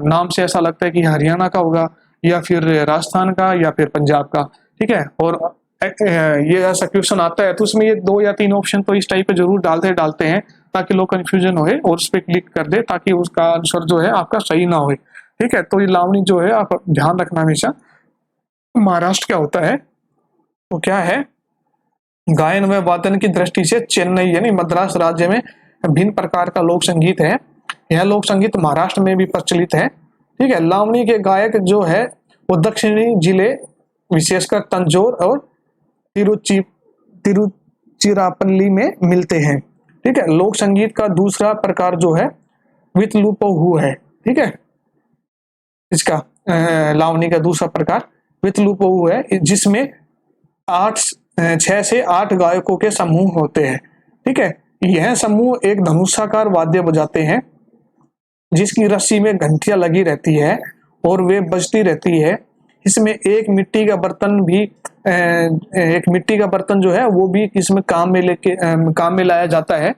नाम से ऐसा लगता है कि हरियाणा का होगा या फिर राजस्थान का या फिर पंजाब का। ठीक है, और ये ऐसा क्वेश्चन आता है तो उसमें ये 2 या 3 ऑप्शन तो इस टाइप पे जरूर डालते हैं ताकि लोग कंफ्यूजन होए और उस पर क्लिक कर दे ताकि उसका आंसर जो है आपका सही ना होए। ठीक है, तो ये लावनी जो है आप ध्यान रखना हमेशा। महाराष्ट्र क्या होता है, तो क्या है, गायन व वादन की दृष्टि से चेन्नई यानी मद्रास राज्य में भिन्न प्रकार का लोक संगीत है। यह लोक संगीत महाराष्ट्र में भी प्रचलित है। ठीक है, लावनी के गायक जो है वो दक्षिणी जिले विशेषकर तंजौर और तिरुचिरापल्ली में मिलते हैं। ठीक है, लोक संगीत का दूसरा प्रकार जो है वितलुपहु है। ठीक है, इसका लावनी का दूसरा प्रकार वितलुपहु है, जिसमें 6 से 8 गायकों के समूह होते हैं। ठीक है, यह समूह एक धनुषाकार वाद्य बजाते हैं जिसकी रस्सी में घंटियां लगी रहती है और वे बजती रहती है। इसमें एक मिट्टी का बर्तन जो है वो भी इसमें काम में लाया जाता है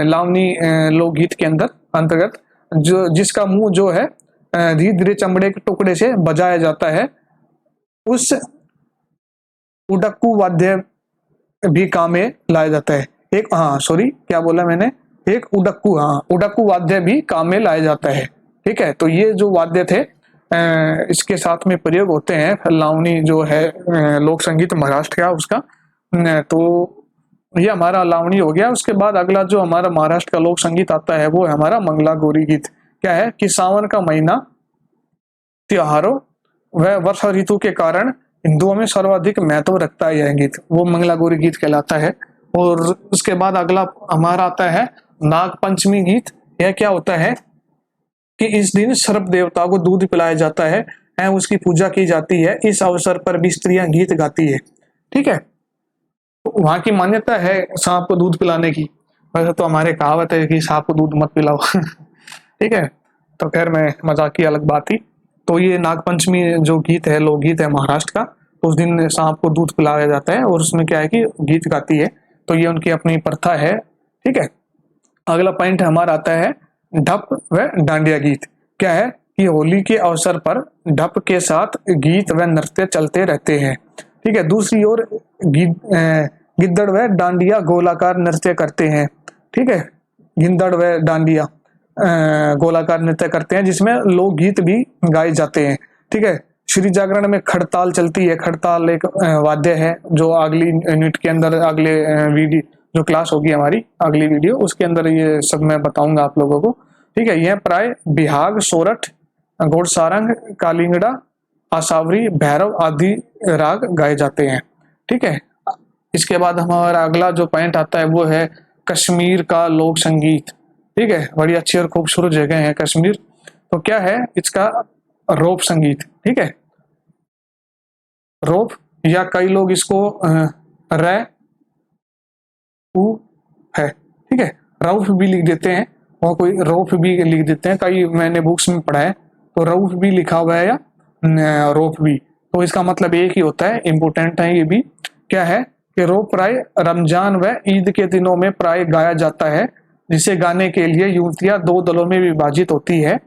लावनी लोकगीत के अंतर्गत, जो जिसका मुंह जो है धीरे धीरे चमड़े के टुकड़े से बजाया जाता है। उस उडक्कू वाद्य भी काम में लाया जाता है। एक उडक्कू वाद्य भी काम में लाया जाता है। ठीक है, तो ये जो वाद्य थे इसके साथ में प्रयोग होते हैं लावनी जो है लोक संगीत महाराष्ट्र का उसका। तो ये हमारा लावनी हो गया। उसके बाद अगला जो हमारा महाराष्ट्र का लोक संगीत आता है वो है हमारा मंगला गौरी गीत। क्या है कि सावन का महीना, त्योहारों व वर्षा ऋतु के कारण हिंदुओं में सर्वाधिक महत्व रखता है यह गीत, वो मंगला गौरी गीत कहलाता है। और उसके बाद अगला हमारा आता है नाग पंचमी गीत। यह क्या होता है कि इस दिन सर्प देवता को दूध पिलाया जाता है एवं उसकी पूजा की जाती है। इस अवसर पर भी स्त्रियां गीत गाती है। ठीक है, तो वहां की मान्यता है सांप को दूध पिलाने की। वैसे तो हमारे कहावत है कि सांप को दूध मत पिलाओ। ठीक है, तो खैर मैं मजाक की अलग बात थी। तो ये नागपंचमी जो गीत है लोकगीत है महाराष्ट्र का, तो उस दिन सांप को दूध पिलाया जाता है और उसमें क्या है कि गीत गाती है। तो ये उनकी अपनी प्रथा है। ठीक है, अगला पॉइंट हमारा आता है ढप व डांडिया गीत। क्या है कि होली के अवसर पर ढप के साथ गीत व नृत्य चलते रहते हैं। ठीक है, दूसरी ओर गिद्दड़ व डांडिया गोलाकार नृत्य करते हैं। ठीक है, गिद्दड़ व डांडिया गोलाकार नृत्य करते हैं जिसमें लोकगीत भी गाए जाते हैं। ठीक है, श्री जागरण में खड़ताल चलती है। खड़ताल एक वाद्य है जो अगली यूनिट के अंदर अगले वीडियो जो क्लास होगी हमारी अगली वीडियो उसके अंदर ये सब मैं बताऊंगा आप लोगों को। ठीक है, यह प्राय बिहाग, सोरठ, घोड़सारंग, कालिंगड़ा, आसावरी, भैरव आदि राग गाए जाते हैं। ठीक है, इसके बाद हमारा अगला जो पॉइंट आता है वो है कश्मीर का लोक संगीत। ठीक है, बड़ी अच्छी और खूबसूरत जगह है कश्मीर। तो क्या है इसका रोप संगीत। ठीक है, रोप या कई लोग इसको रै उ है। ठीक है, रऊफ भी लिख देते हैं और कोई रोप भी लिख देते हैं, कई मैंने बुक्स में पढ़ा है। तो रऊफ भी लिखा हुआ है या रोप भी, तो इसका मतलब एक ही होता है। इंपोर्टेंट है ये भी। क्या है कि रोप प्राय रमजान व ईद के दिनों में प्राय गाया जाता है, जिसे गाने के लिए युवतियां दो दलों में विभाजित होती है,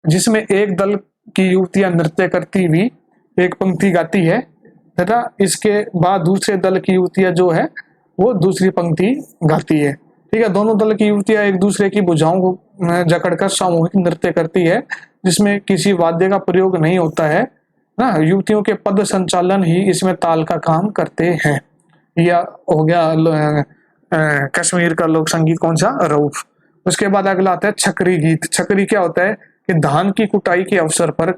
जिसमें एक दल की युवतियां नृत्य करती हुई एक पंक्ति गाती है तथा इसके बाद दूसरे दल की युवतियां जो है वो दूसरी पंक्ति गाती है। ठीक है, दोनों दल की युवतियां एक दूसरे की भुजाओं को जकड़कर सामूहिक नृत्य करती है, जिसमें किसी वाद्य का प्रयोग नहीं होता है ना। युवतियों के पद संचालन ही इसमें ताल का काम करते हैं। यह हो गया कश्मीर का लोक संगीत, कौन सा, रऊफ। उसके बाद अगला आता है छकरी गीत। छकरी क्या होता है कि धान की कुटाई के अवसर पर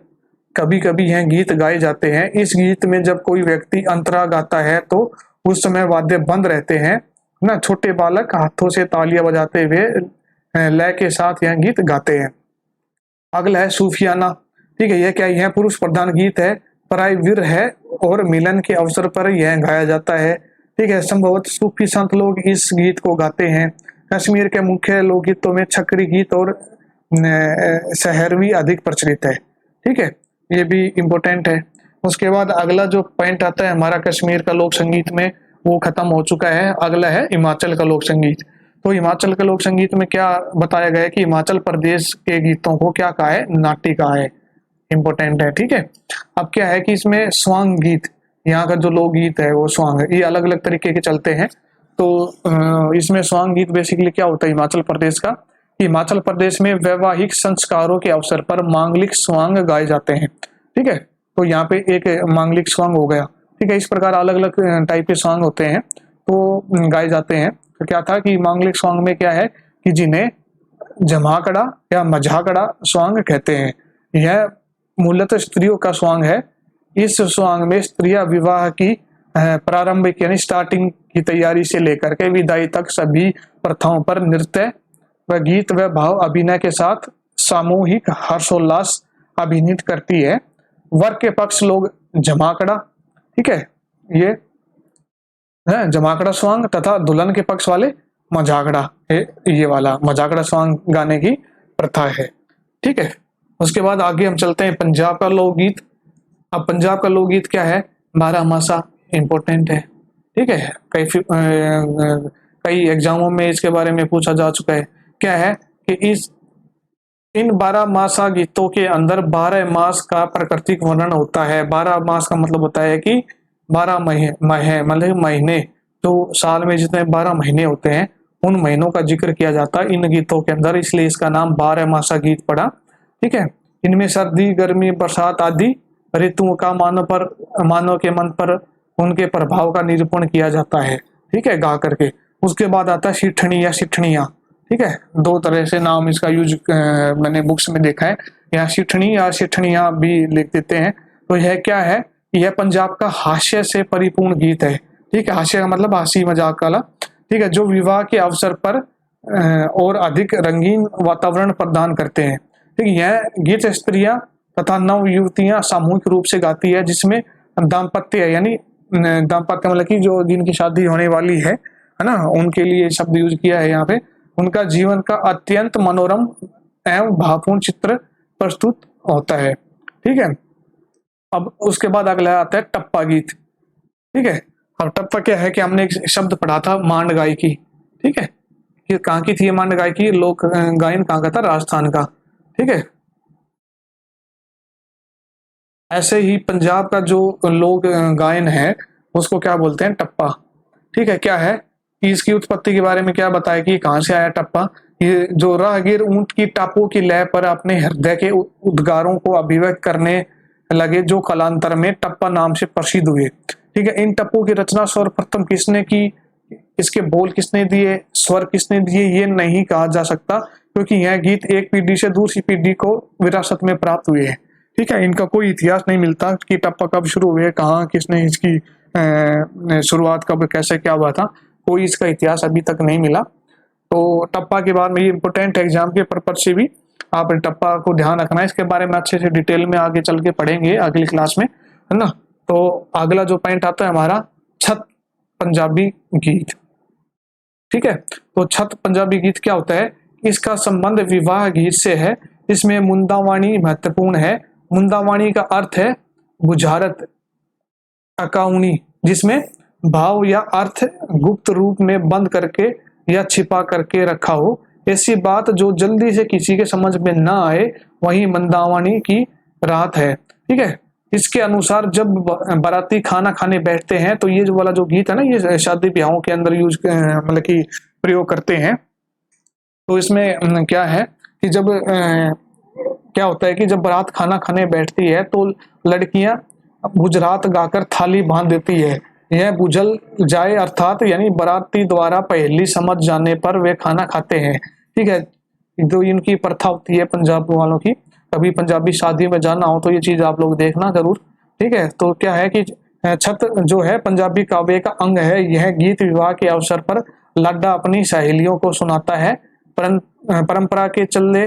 कभी कभी यह गीत गाए जाते हैं। इस गीत में जब कोई व्यक्ति अंतरा गाता है तो उस समय वाद्य बंद रहते हैं ना। छोटे बालक हाथों से तालियां बजाते हुए लय के साथ यह गीत गाते हैं। अगला है सूफियाना। ठीक है, यह क्या, यह पुरुष प्रधान गीत है, प्राय वीर है और मिलन के अवसर पर यह गाया जाता है। ठीक है, संभवतः सूफी संत लोग इस गीत को गाते हैं। कश्मीर के मुख्य लोकगीतों में छकरी गीत और सहरवी अधिक प्रचलित है। ठीक है, ये भी इम्पोर्टेंट है। उसके बाद अगला जो पॉइंट आता है हमारा कश्मीर का लोक संगीत में, वो खत्म हो चुका है। अगला है हिमाचल का लोक संगीत। तो हिमाचल के लोक संगीत में क्या बताया गया है कि हिमाचल प्रदेश के गीतों को क्या कहा है, नाटी कहा है। इम्पोर्टेंट है। ठीक है, अब क्या है कि इसमें स्वांग गीत, यहाँ का जो लोकगीत है वो स्वांग है, ये अलग अलग तरीके के चलते हैं। तो इसमें स्वांग गीत बेसिकली क्या होता है हिमाचल प्रदेश का, हिमाचल प्रदेश में वैवाहिक संस्कारों के अवसर पर मांगलिक स्वांग गाए जाते हैं। ठीक है, तो यहाँ पे एक मांगलिक स्वांग हो गया। ठीक है, इस प्रकार अलग अलग टाइप के स्वांग होते हैं तो गाए जाते हैं। तो क्या था कि मांगलिक स्वांग में क्या है कि जिन्हें जमाकड़ा या मझाकड़ा स्वांग कहते हैं, यह मूलतः स्त्रियों का स्वांग है। इस स्वांग में स्त्रियां विवाह की प्रारंभिक यानी स्टार्टिंग की तैयारी से लेकर के विदाई तक सभी प्रथाओं पर नृत्य व गीत व भाव अभिनय के साथ सामूहिक हर्षोल्लास अभिनीत करती है। वर के पक्ष लोग जमाकड़ा, ठीक है, ये है जमाकड़ा स्वांग, तथा दुल्हन के पक्ष वाले मजाकड़ा, ये वाला मजाकड़ा स्वांग गाने की प्रथा है। ठीक है, उसके बाद आगे हम चलते हैं पंजाब का लोकगीत। अब पंजाब का लोकगीत क्या है, बारहमासा, इंपॉर्टेंट है। ठीक है, कई एग्जामों में इसके बारे में पूछा जा चुका है। क्या है कि इन 12 मासा गीतों के अंदर 12 मास का प्राकृतिक वर्णन होता है। 12 मास का मतलब होता है कि 12 मतलब महीने, तो साल में जितने 12 महीने होते हैं उन महीनों का जिक्र किया जाता है इन गीतों के अंदर, इसलिए इसका नाम 12 मासा गीत पड़ा। ठीक है, इनमें सर्दी, गर्मी, बरसात आदि ऋतुओं का मानव के मन पर उनके प्रभाव का निरूपण किया जाता है। ठीक है, गा करके। उसके बाद आता है सिठनी या सिठनिया। ठीक है, दो तरह से नाम इसका यूज मैंने बुक्स में देखा है, यहाँ सिठनी या सिठनिया भी लिख देते हैं। तो यह क्या है, यह पंजाब का हास्य से परिपूर्ण गीत है। ठीक है, हास्य का मतलब हंसी मजाक वाला। ठीक है, जो विवाह के अवसर पर और अधिक रंगीन वातावरण प्रदान करते हैं। ठीक है, यह गीत स्त्रियां तथा नव युवतियां सामूहिक रूप से गाती है, जिसमें दाम्पत्य यानी दाम्पत्य मतलब कि जो जिनकी शादी होने वाली है ना, उनके लिए शब्द यूज किया है यहाँ पे। उनका जीवन का अत्यंत मनोरम एवं भावपूर्ण चित्र प्रस्तुत होता है। ठीक है, अब उसके बाद अगला आता है टप्पा गीत। ठीक है, अब टप्पा क्या है कि हमने एक शब्द पढ़ा था मांड गायकी। ठीक है, ये कहाँ की थी ये मांड गायकी, लोक गायन कहाँ का था, राजस्थान का। ठीक है, ऐसे ही पंजाब का जो लोक गायन है उसको क्या बोलते हैं, टप्पा। ठीक है, क्या है कि इसकी उत्पत्ति के बारे में क्या बताया कि कहाँ से आया टप्पा। ये जो राहगीर ऊंट की टापों की लय पर अपने हृदय के उद्गारों को अभिव्यक्त करने लगे, जो कालांतर में टप्पा नाम से प्रसिद्ध हुए। ठीक है, इन टप्पों की रचना सर्वप्रथम किसने की, इसके बोल किसने दिए, स्वर किसने दिए, ये नहीं कहा जा सकता, क्योंकि यह गीत एक पीढ़ी से दूसरी पीढ़ी को विरासत में प्राप्त हुए हैं। ठीक है, इनका कोई इतिहास नहीं मिलता कि टप्पा कब शुरू हुए, कहाँ किसने इसकी शुरुआत कब कैसे क्या हुआ था, कोई इसका इतिहास अभी तक नहीं मिला। तो टप्पा के बाद में ये इंपॉर्टेंट एग्जाम के पर्पज से भी आप टप्पा को ध्यान रखना है, इसके बारे में अच्छे से डिटेल में आगे चल के पढ़ेंगे अगली क्लास में, है ना। तो अगला जो पॉइंट आता है हमारा छत पंजाबी गीत, ठीक है। तो छत पंजाबी गीत क्या होता है, इसका संबंध विवाह गीत से है। इसमें मुंदावाणी महत्वपूर्ण है। मुंदावाणी का अर्थ है बुझारत अकाउनी, जिसमें भाव या अर्थ गुप्त रूप में बंद करके या छिपा करके रखा हो। ऐसी बात जो जल्दी से किसी के समझ में ना आए, वही मंदावाणी की रात है, ठीक है। इसके अनुसार जब बाराती खाना खाने बैठते हैं तो ये जो वाला जो गीत है ना, ये शादी ब्याहों के अंदर यूज मतलब कि प्रयोग करते हैं। तो इसमें क्या है कि जब क्या होता है कि जब बारात खाना खाने बैठती है तो लड़कियां गुजरात गाकर थाली बांध देती है। यह बुझल जाए अर्थात यानी बाराती द्वारा पहली समझ जाने पर वे खाना खाते हैं, ठीक है। जो इनकी प्रथा होती है पंजाब वालों की, कभी पंजाबी शादी में जाना हो तो ये चीज आप लोग देखना जरूर, ठीक है। तो क्या है कि छत जो है पंजाबी काव्य का अंग है। यह गीत विवाह के अवसर पर लाडा अपनी सहेलियों को सुनाता है। परंपरा के चलते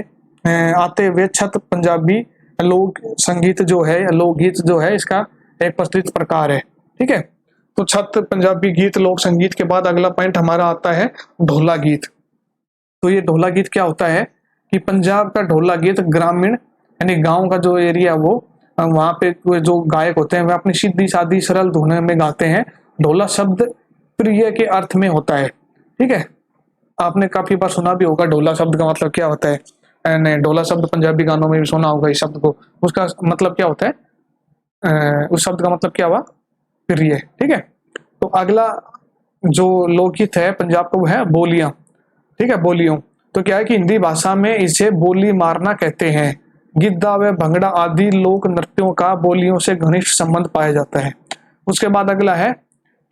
आते हुए छत पंजाबी लोक संगीत जो है, लोकगीत जो है, इसका एक प्रचलित प्रकार है, ठीक है। तो छत पंजाबी गीत लोक संगीत के बाद अगला पॉइंट हमारा आता है ढोला गीत। तो ये ढोला गीत क्या होता है कि पंजाब का ढोला गीत ग्रामीण यानी गांव का जो एरिया वो वहां पे जो गायक होते हैं वे अपनी सीधी सादी सरल धुन में गाते हैं। ढोला शब्द प्रिय के अर्थ में होता है, ठीक है। आपने काफी बार सुना भी होगा ढोला शब्द का मतलब क्या होता है। नहीं, ढोला शब्द पंजाबी गानों में भी सुना होगा इस शब्द को। उसका मतलब क्या होता है, उस शब्द का मतलब क्या हुआ, प्रिय, ठीक है। तो अगला जो लोकगीत है पंजाब का वो है बोलियां, ठीक है, बोलियों। तो क्या है कि हिंदी भाषा में इसे बोली मारना कहते हैं। गिद्धा व भंगड़ा आदि लोक नृत्यों का बोलियों से घनिष्ठ संबंध पाया जाता है। उसके बाद अगला है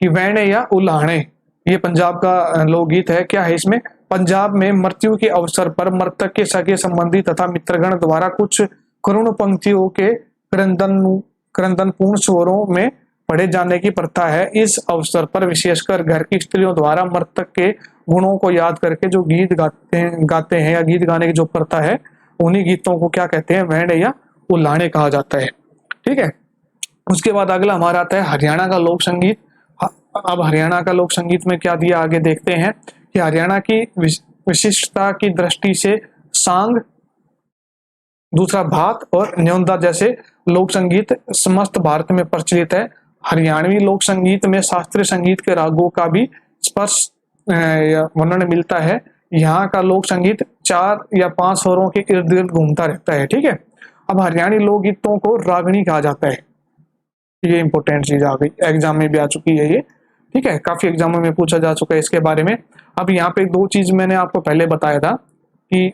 कि वैणे या उल्हाणे, ये पंजाब का लोकगीत है। क्या है इसमें, पंजाब में मृत्यु के अवसर पर मृतक के सगे संबंधी तथा मित्रगण द्वारा कुछ करुण पंक्तियों के क्रंदनपूर्ण स्वरों में पढ़े जाने की प्रथा है। इस अवसर पर विशेषकर घर की स्त्रियों द्वारा मृतक के गुणों को याद करके जो गीत गाते हैं या गीत गाने की जो प्रथा है, उन्हीं गीतों को क्या कहते हैं, वैंड या उल्हाड़े कहा जाता है, ठीक है। उसके बाद अगला हमारा आता है हरियाणा का लोक संगीत। अब हरियाणा का लोक संगीत में क्या दिया, आगे देखते हैं कि हरियाणा की विशिष्टता की दृष्टि से सांग, दूसरा भात और न्योंदा जैसे लोक संगीत समस्त भारत में प्रचलित है। हरियाणवी लोक संगीत में शास्त्रीय संगीत के रागों का भी स्पर्श वर्णन मिलता है। यहाँ का लोक संगीत 4 या 5 स्वरों के इर्द गिर्द घूमता रहता है, ठीक है। अब हरियाणी लोकगीतों को रागनी कहा जाता है। ये इंपॉर्टेंट चीज आ गई, एग्जाम में भी आ चुकी है ये, ठीक है, काफी एग्जामों में पूछा जा चुका है इसके बारे में। अब यहाँ पे 2 चीज मैंने आपको पहले बताया था कि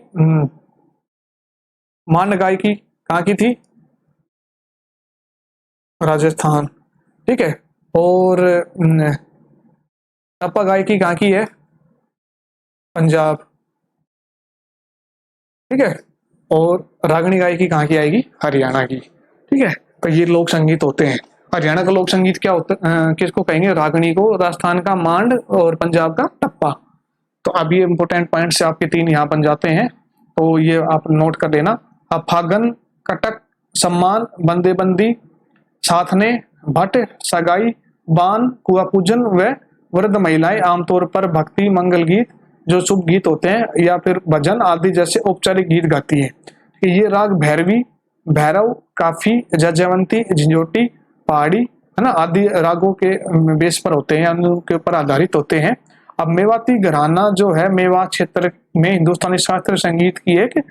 मान गायकी कहाँ की थी, राजस्थान, ठीक है। और टप्पा गायकी कहाँ की है, पंजाब, ठीक है। और रागनी गायकी कहाँ की आएगी, हरियाणा की, ठीक है। तो ये लोक संगीत होते हैं। हरियाणा का लोक संगीत क्या होता है, किसको कहेंगे, रागनी को, राजस्थान का मांड और पंजाब का टप्पा। तो अब ये इंपोर्टेंट पॉइंट से आपके 3 यहाँ बन जाते हैं, तो ये आप नोट कर लेना। अब फागन, कटक, सम्मान, बंदे बंदी, साथने, भट्ट, सगाई, बान, कुआ पूजन व वृद्ध महिलाएं आमतौर पर भक्ति मंगल गीत जो शुभ गीत होते हैं या फिर भजन आदि जैसे औपचारिक गीत गाती है। ये राग भैरवी, भैरव, काफी, जजवंती, झंझोटी, पहाड़ी, है ना, आदि रागों के बेस पर होते हैं, उनके ऊपर आधारित होते हैं। अब मेवाती घराना जो है मेवात क्षेत्र में हिंदुस्तानी शास्त्रीय संगीत की एक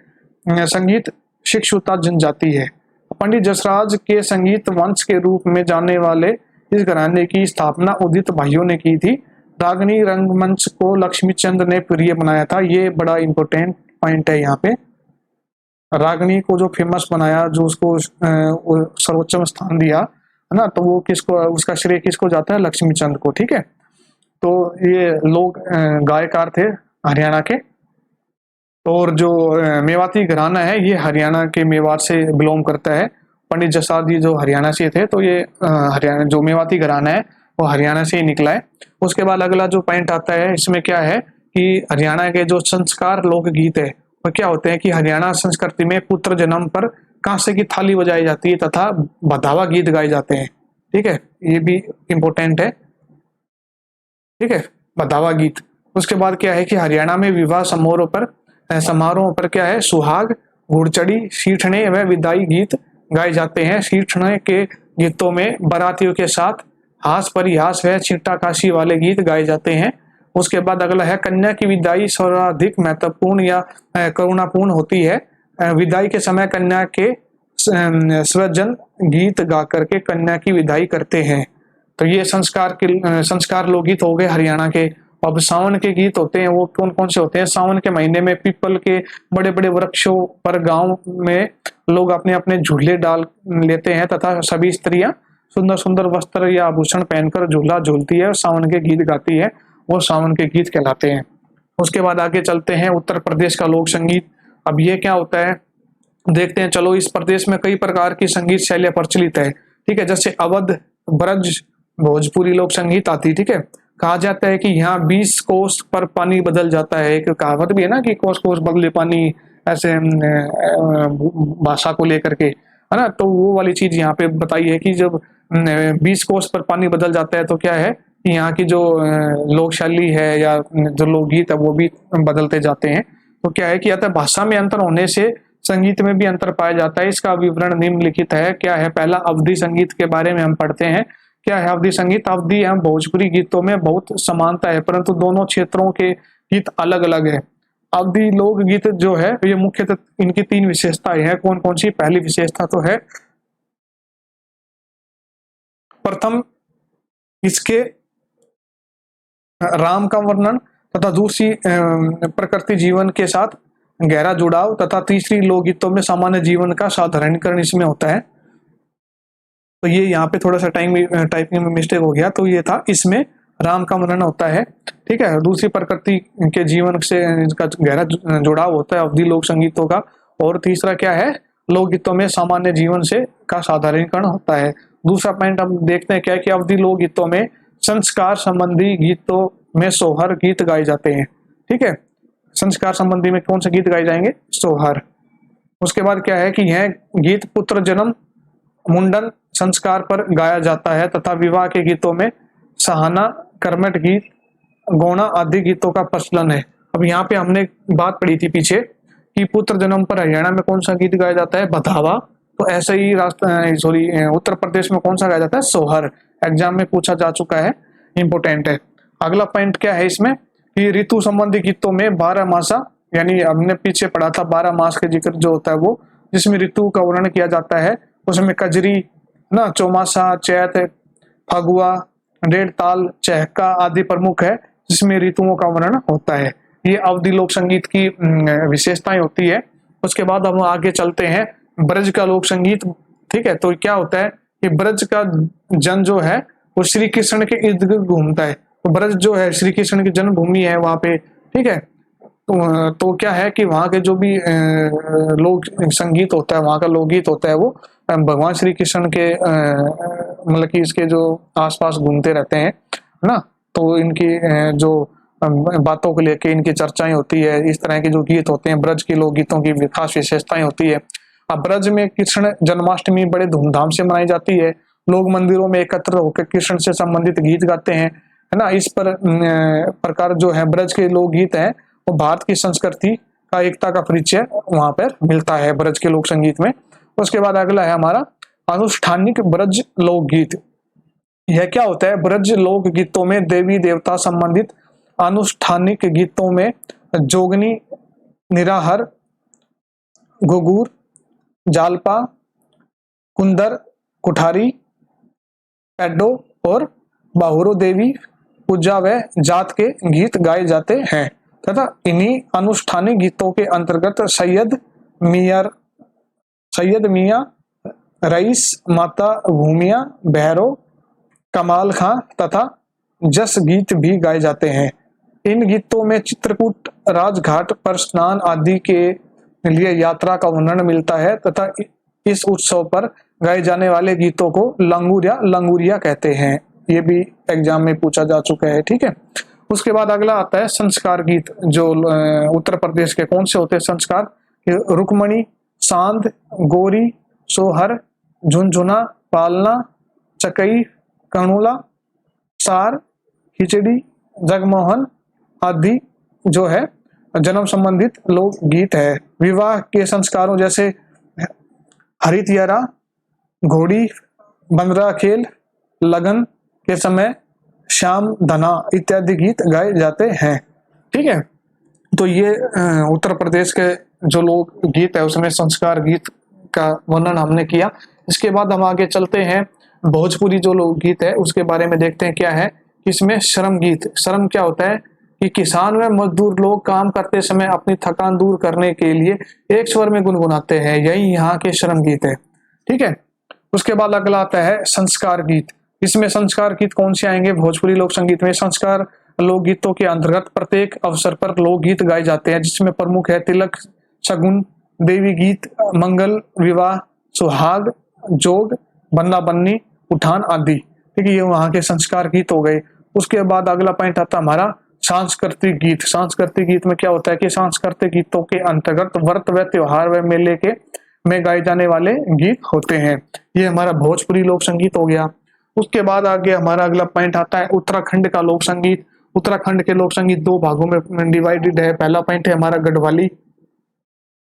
संगीत शिक्षुता जनजाति है। पंडित जसराज के संगीत वंश के रूप में जाने वाले इस घराने की स्थापना उदित भाइयों ने की थी। रागनी रंगमंच को लक्ष्मीचंद ने प्रिय बनाया था। ये बड़ा इंपॉर्टेंट पॉइंट है यहाँ पे, रागनी को जो फेमस बनाया, जो उसको सर्वोच्च स्थान दिया, है ना, तो वो किसको, उसका श्रेय किसको जाता है, लक्ष्मीचंद को, ठीक है। तो ये लोग गायकार थे हरियाणा के। और जो मेवाती घराना है ये हरियाणा के मेवात से बिलोंग करता है। पंडित जसराज जी जो हरियाणा से थे, तो ये हरियाणा जो मेवाती घराना है वो हरियाणा से ही निकला है। उसके बाद अगला जो पॉइंट आता है इसमें क्या है कि हरियाणा के जो संस्कार लोकगीत है वो क्या होते हैं कि हरियाणा संस्कृति में पुत्र जन्म पर कांसे की थाली बजाई जाती है तथा बधावा गीत गाए जाते हैं। ठीक है, ये भी इम्पोर्टेंट है। ठीक है, बधावा गीत। उसके बाद क्या है कि हरियाणा में विवाह समारोह पर क्या है सुहाग, घुड़चड़ी, सीठने व विदाई गीत गाए जाते हैं। सीठने के गीतों में बारातियों के साथ हास परिहास व छींटाकाशी वाले गीत गाए जाते हैं। उसके बाद अगला है कन्या की विदाई सर्वाधिक महत्वपूर्ण या करुणापूर्ण होती है। विदाई के समय कन्या के स्वजन गीत गा करके कन्या की विदाई करते हैं। तो ये संस्कार लोकगीत हो गए हरियाणा के। अब सावन के गीत होते हैं, वो कौन कौन से होते हैं? सावन के महीने में पीपल के बड़े बड़े वृक्षों पर गांव में लोग अपने अपने झूले डाल लेते हैं तथा सभी स्त्रियां सुंदर सुंदर वस्त्र या आभूषण पहनकर झूला झूलती है और सावन के गीत गाती है, वो सावन के गीत कहलाते हैं। उसके बाद आगे चलते हैं उत्तर प्रदेश का लोक संगीत। अब ये क्या होता है देखते हैं। चलो, इस प्रदेश में कई प्रकार की संगीत शैलियां प्रचलित है। ठीक है, जैसे अवध, ब्रज, भोजपुरी लोक संगीत आती है। ठीक है, कहा जाता है कि यहाँ 20 कोस पर पानी बदल जाता है। एक कहावत भी है ना कि कोस कोस बदले पानी, ऐसे भाषा को लेकर के, है ना। तो वो वाली चीज यहाँ पे बताई है कि जब 20 कोस पर पानी बदल जाता है तो क्या है कि यहाँ की जो लोक शैली है या जो लोकगीत है वो भी बदलते जाते हैं। तो क्या है कि अतः भाषा में अंतर होने से संगीत में भी अंतर पाया जाता है। इसका विवरण निम्नलिखित है। क्या है? पहला, अवधी संगीत के बारे में हम पढ़ते हैं। क्या है अवधी संगीत? अवधी एवं भोजपुरी गीतों में बहुत समानता है परंतु दोनों क्षेत्रों के गीत अलग अलग है। अवधी लोक गीत जो है ये मुख्यतः इनकी 3 विशेषताएं हैं। कौन कौन सी? पहली विशेषता तो है प्रथम इसके राम का वर्णन तथा दूसरी प्रकृति जीवन के साथ गहरा जुड़ाव तथा तीसरी लोकगीतों में सामान्य जीवन का साधारणीकरण इसमें होता है। तो ये यहाँ पे थोड़ा सा टाइपिंग में मिस्टेक हो गया। तो ये था, इसमें राम का वर्णन होता है। ठीक है, दूसरी प्रकृति के जीवन से इसका गहरा जुड़ाव होता है अवधी लोक संगीतों का। और तीसरा क्या है? लोकगीतों में सामान्य जीवन से का साधारणीकरण होता है। दूसरा पॉइंट हम देखते हैं क्या कि अवधी लोकगीतों में संस्कार संबंधी गीतों में सोहर गीत गाए जाते हैं। ठीक है, संस्कार संबंधी में कौन से गीत गाए जाएंगे? सोहर। उसके बाद क्या है कि यह गीत पुत्र जन्म, मुंडन, संस्कार पर गाया जाता है तथा विवाह के गीतों में सहाना, कर्मठ गीत, गौना आदि गीतों का प्रचलन है। अब यहाँ पे हमने बात पढ़ी थी पीछे कि पुत्र जन्म पर हरियाणा में कौन सा गीत गाया जाता है? बधावा। तो ऐसे ही उत्तर प्रदेश में कौन सा गाया जाता है? सोहर। एग्जाम में पूछा जा चुका है, इंपोर्टेंट है। अगला पॉइंट क्या है इसमें कि ऋतु संबंधी गीतों में 12 मासा, यानी हमने पीछे पढ़ा था 12 मास के जिक्र जो होता है वो, जिसमें ऋतु का वर्णन किया जाता है। उसमें कजरी ना, चौमासा, चैत, फगुआ, डेढ़ ताल, चहका आदि प्रमुख है जिसमें ऋतुओं का वर्णन होता है। ये अवधी लोक संगीत की विशेषताएं होती है। उसके बाद हम आगे चलते हैं ब्रज का लोक संगीत। ठीक है, तो क्या होता है कि ब्रज का जन जो है वो श्री कृष्ण के इर्द गिर्द घूमता है। तो ब्रज जो है श्री कृष्ण की जन्मभूमि है वहां पे। ठीक है, तो क्या है कि वहाँ के जो भी लोक संगीत होता है, वहाँ का लोकगीत होता है, वो भगवान श्री कृष्ण के मतलब कि इसके जो आसपास घूमते रहते हैं ना। तो इनकी जो बातों को लेके इनकी चर्चाएं होती है। इस तरह के जो गीत होते हैं ब्रज के लोकगीतों की खास विशेषताएं होती है। अब ब्रज में कृष्ण जन्माष्टमी बड़े धूमधाम से मनाई जाती है। लोग मंदिरों में एकत्र होकर कृष्ण से संबंधित गीत गाते हैं, है ना। इस प्रकार जो है ब्रज के लोकगीत हैं वो भारत की संस्कृति का एकता का परिचय वहां पर मिलता है ब्रज के लोक संगीत में। उसके बाद अगला है हमारा अनुष्ठानिक ब्रज लोकगीत। यह क्या होता है? ब्रज लोक गीतों में देवी देवता संबंधित अनुष्ठानिक गीतों में जोगनी, निराहर, घुघुर, जालपा, कुंदर, कुठारी, पैडो और बाहुरो देवी पूजा व जात के गीत गाए जाते हैं तथा इन्हीं अनुष्ठानिक गीतों के अंतर्गत सैयद मियाँ, रईस, माता भूमिया, भैरव, कमाल खां तथा जस गीत भी गाए जाते हैं। इन गीतों में चित्रकूट राजघाट पर स्नान आदि के लिए यात्रा का वर्णन मिलता है तथा इस उत्सव पर गाए जाने वाले गीतों को लंगूर या लंगूरिया कहते हैं। ये भी एग्जाम में पूछा जा चुका है, ठीक है। उसके बाद अगला आता है संस्कार गीत, जो उत्तर प्रदेश के कौन से होते हैं संस्कार, रुक्मणी, सांद, गोरी, सोहर, झुनझुना, पालना, चकई, कणुला, सार, खिचड़ी, जगमोहन आदि जो है जन्म संबंधित लोक गीत है। विवाह के संस्कारों जैसे हरितियारा, घोड़ी, बंदरा खेल, लगन के समय श्याम धना इत्यादि गीत गाए जाते हैं, ठीक है। तो ये उत्तर प्रदेश के जो लोक गीत है उसमें संस्कार गीत का वर्णन हमने किया। इसके बाद हम आगे चलते हैं, भोजपुरी जो लोक गीत है उसके बारे में देखते हैं क्या है। इसमें श्रम गीत, श्रम क्या होता है कि किसान व मजदूर लोग काम करते समय अपनी थकान दूर करने के लिए एक स्वर में गुनगुनाते हैं, यही यहाँ के श्रम गीत है, ठीक है। उसके बाद अगला आता है संस्कार गीत। इसमें संस्कार गीत कौन से आएंगे, भोजपुरी लोक संगीत में संस्कार लोकगीतों के अंतर्गत प्रत्येक अवसर पर लोकगीत गाए जाते हैं, जिसमें प्रमुख है तिलक, शगुन, देवी गीत, मंगल, विवाह, सुहाग, जोग, बन्ना बन्नी, उठान आदि, ठीक है। ये वहाँ के संस्कार गीत हो गए। उसके बाद अगला पॉइंट आता हमारा सांस्कृतिक गीत। सांस्कृतिक गीत में क्या होता है कि सांस्कृतिक गीतों के अंतर्गत व्रत व त्योहार व मेले के में गाए जाने वाले गीत होते हैं। ये हमारा भोजपुरी लोक संगीत हो गया। उसके बाद आगे हमारा अगला पॉइंट आता है उत्तराखंड का लोक संगीत। उत्तराखंड के लोक संगीत दो भागों में डिवाइडेड है। पहला पॉइंट है हमारा गढ़वाली,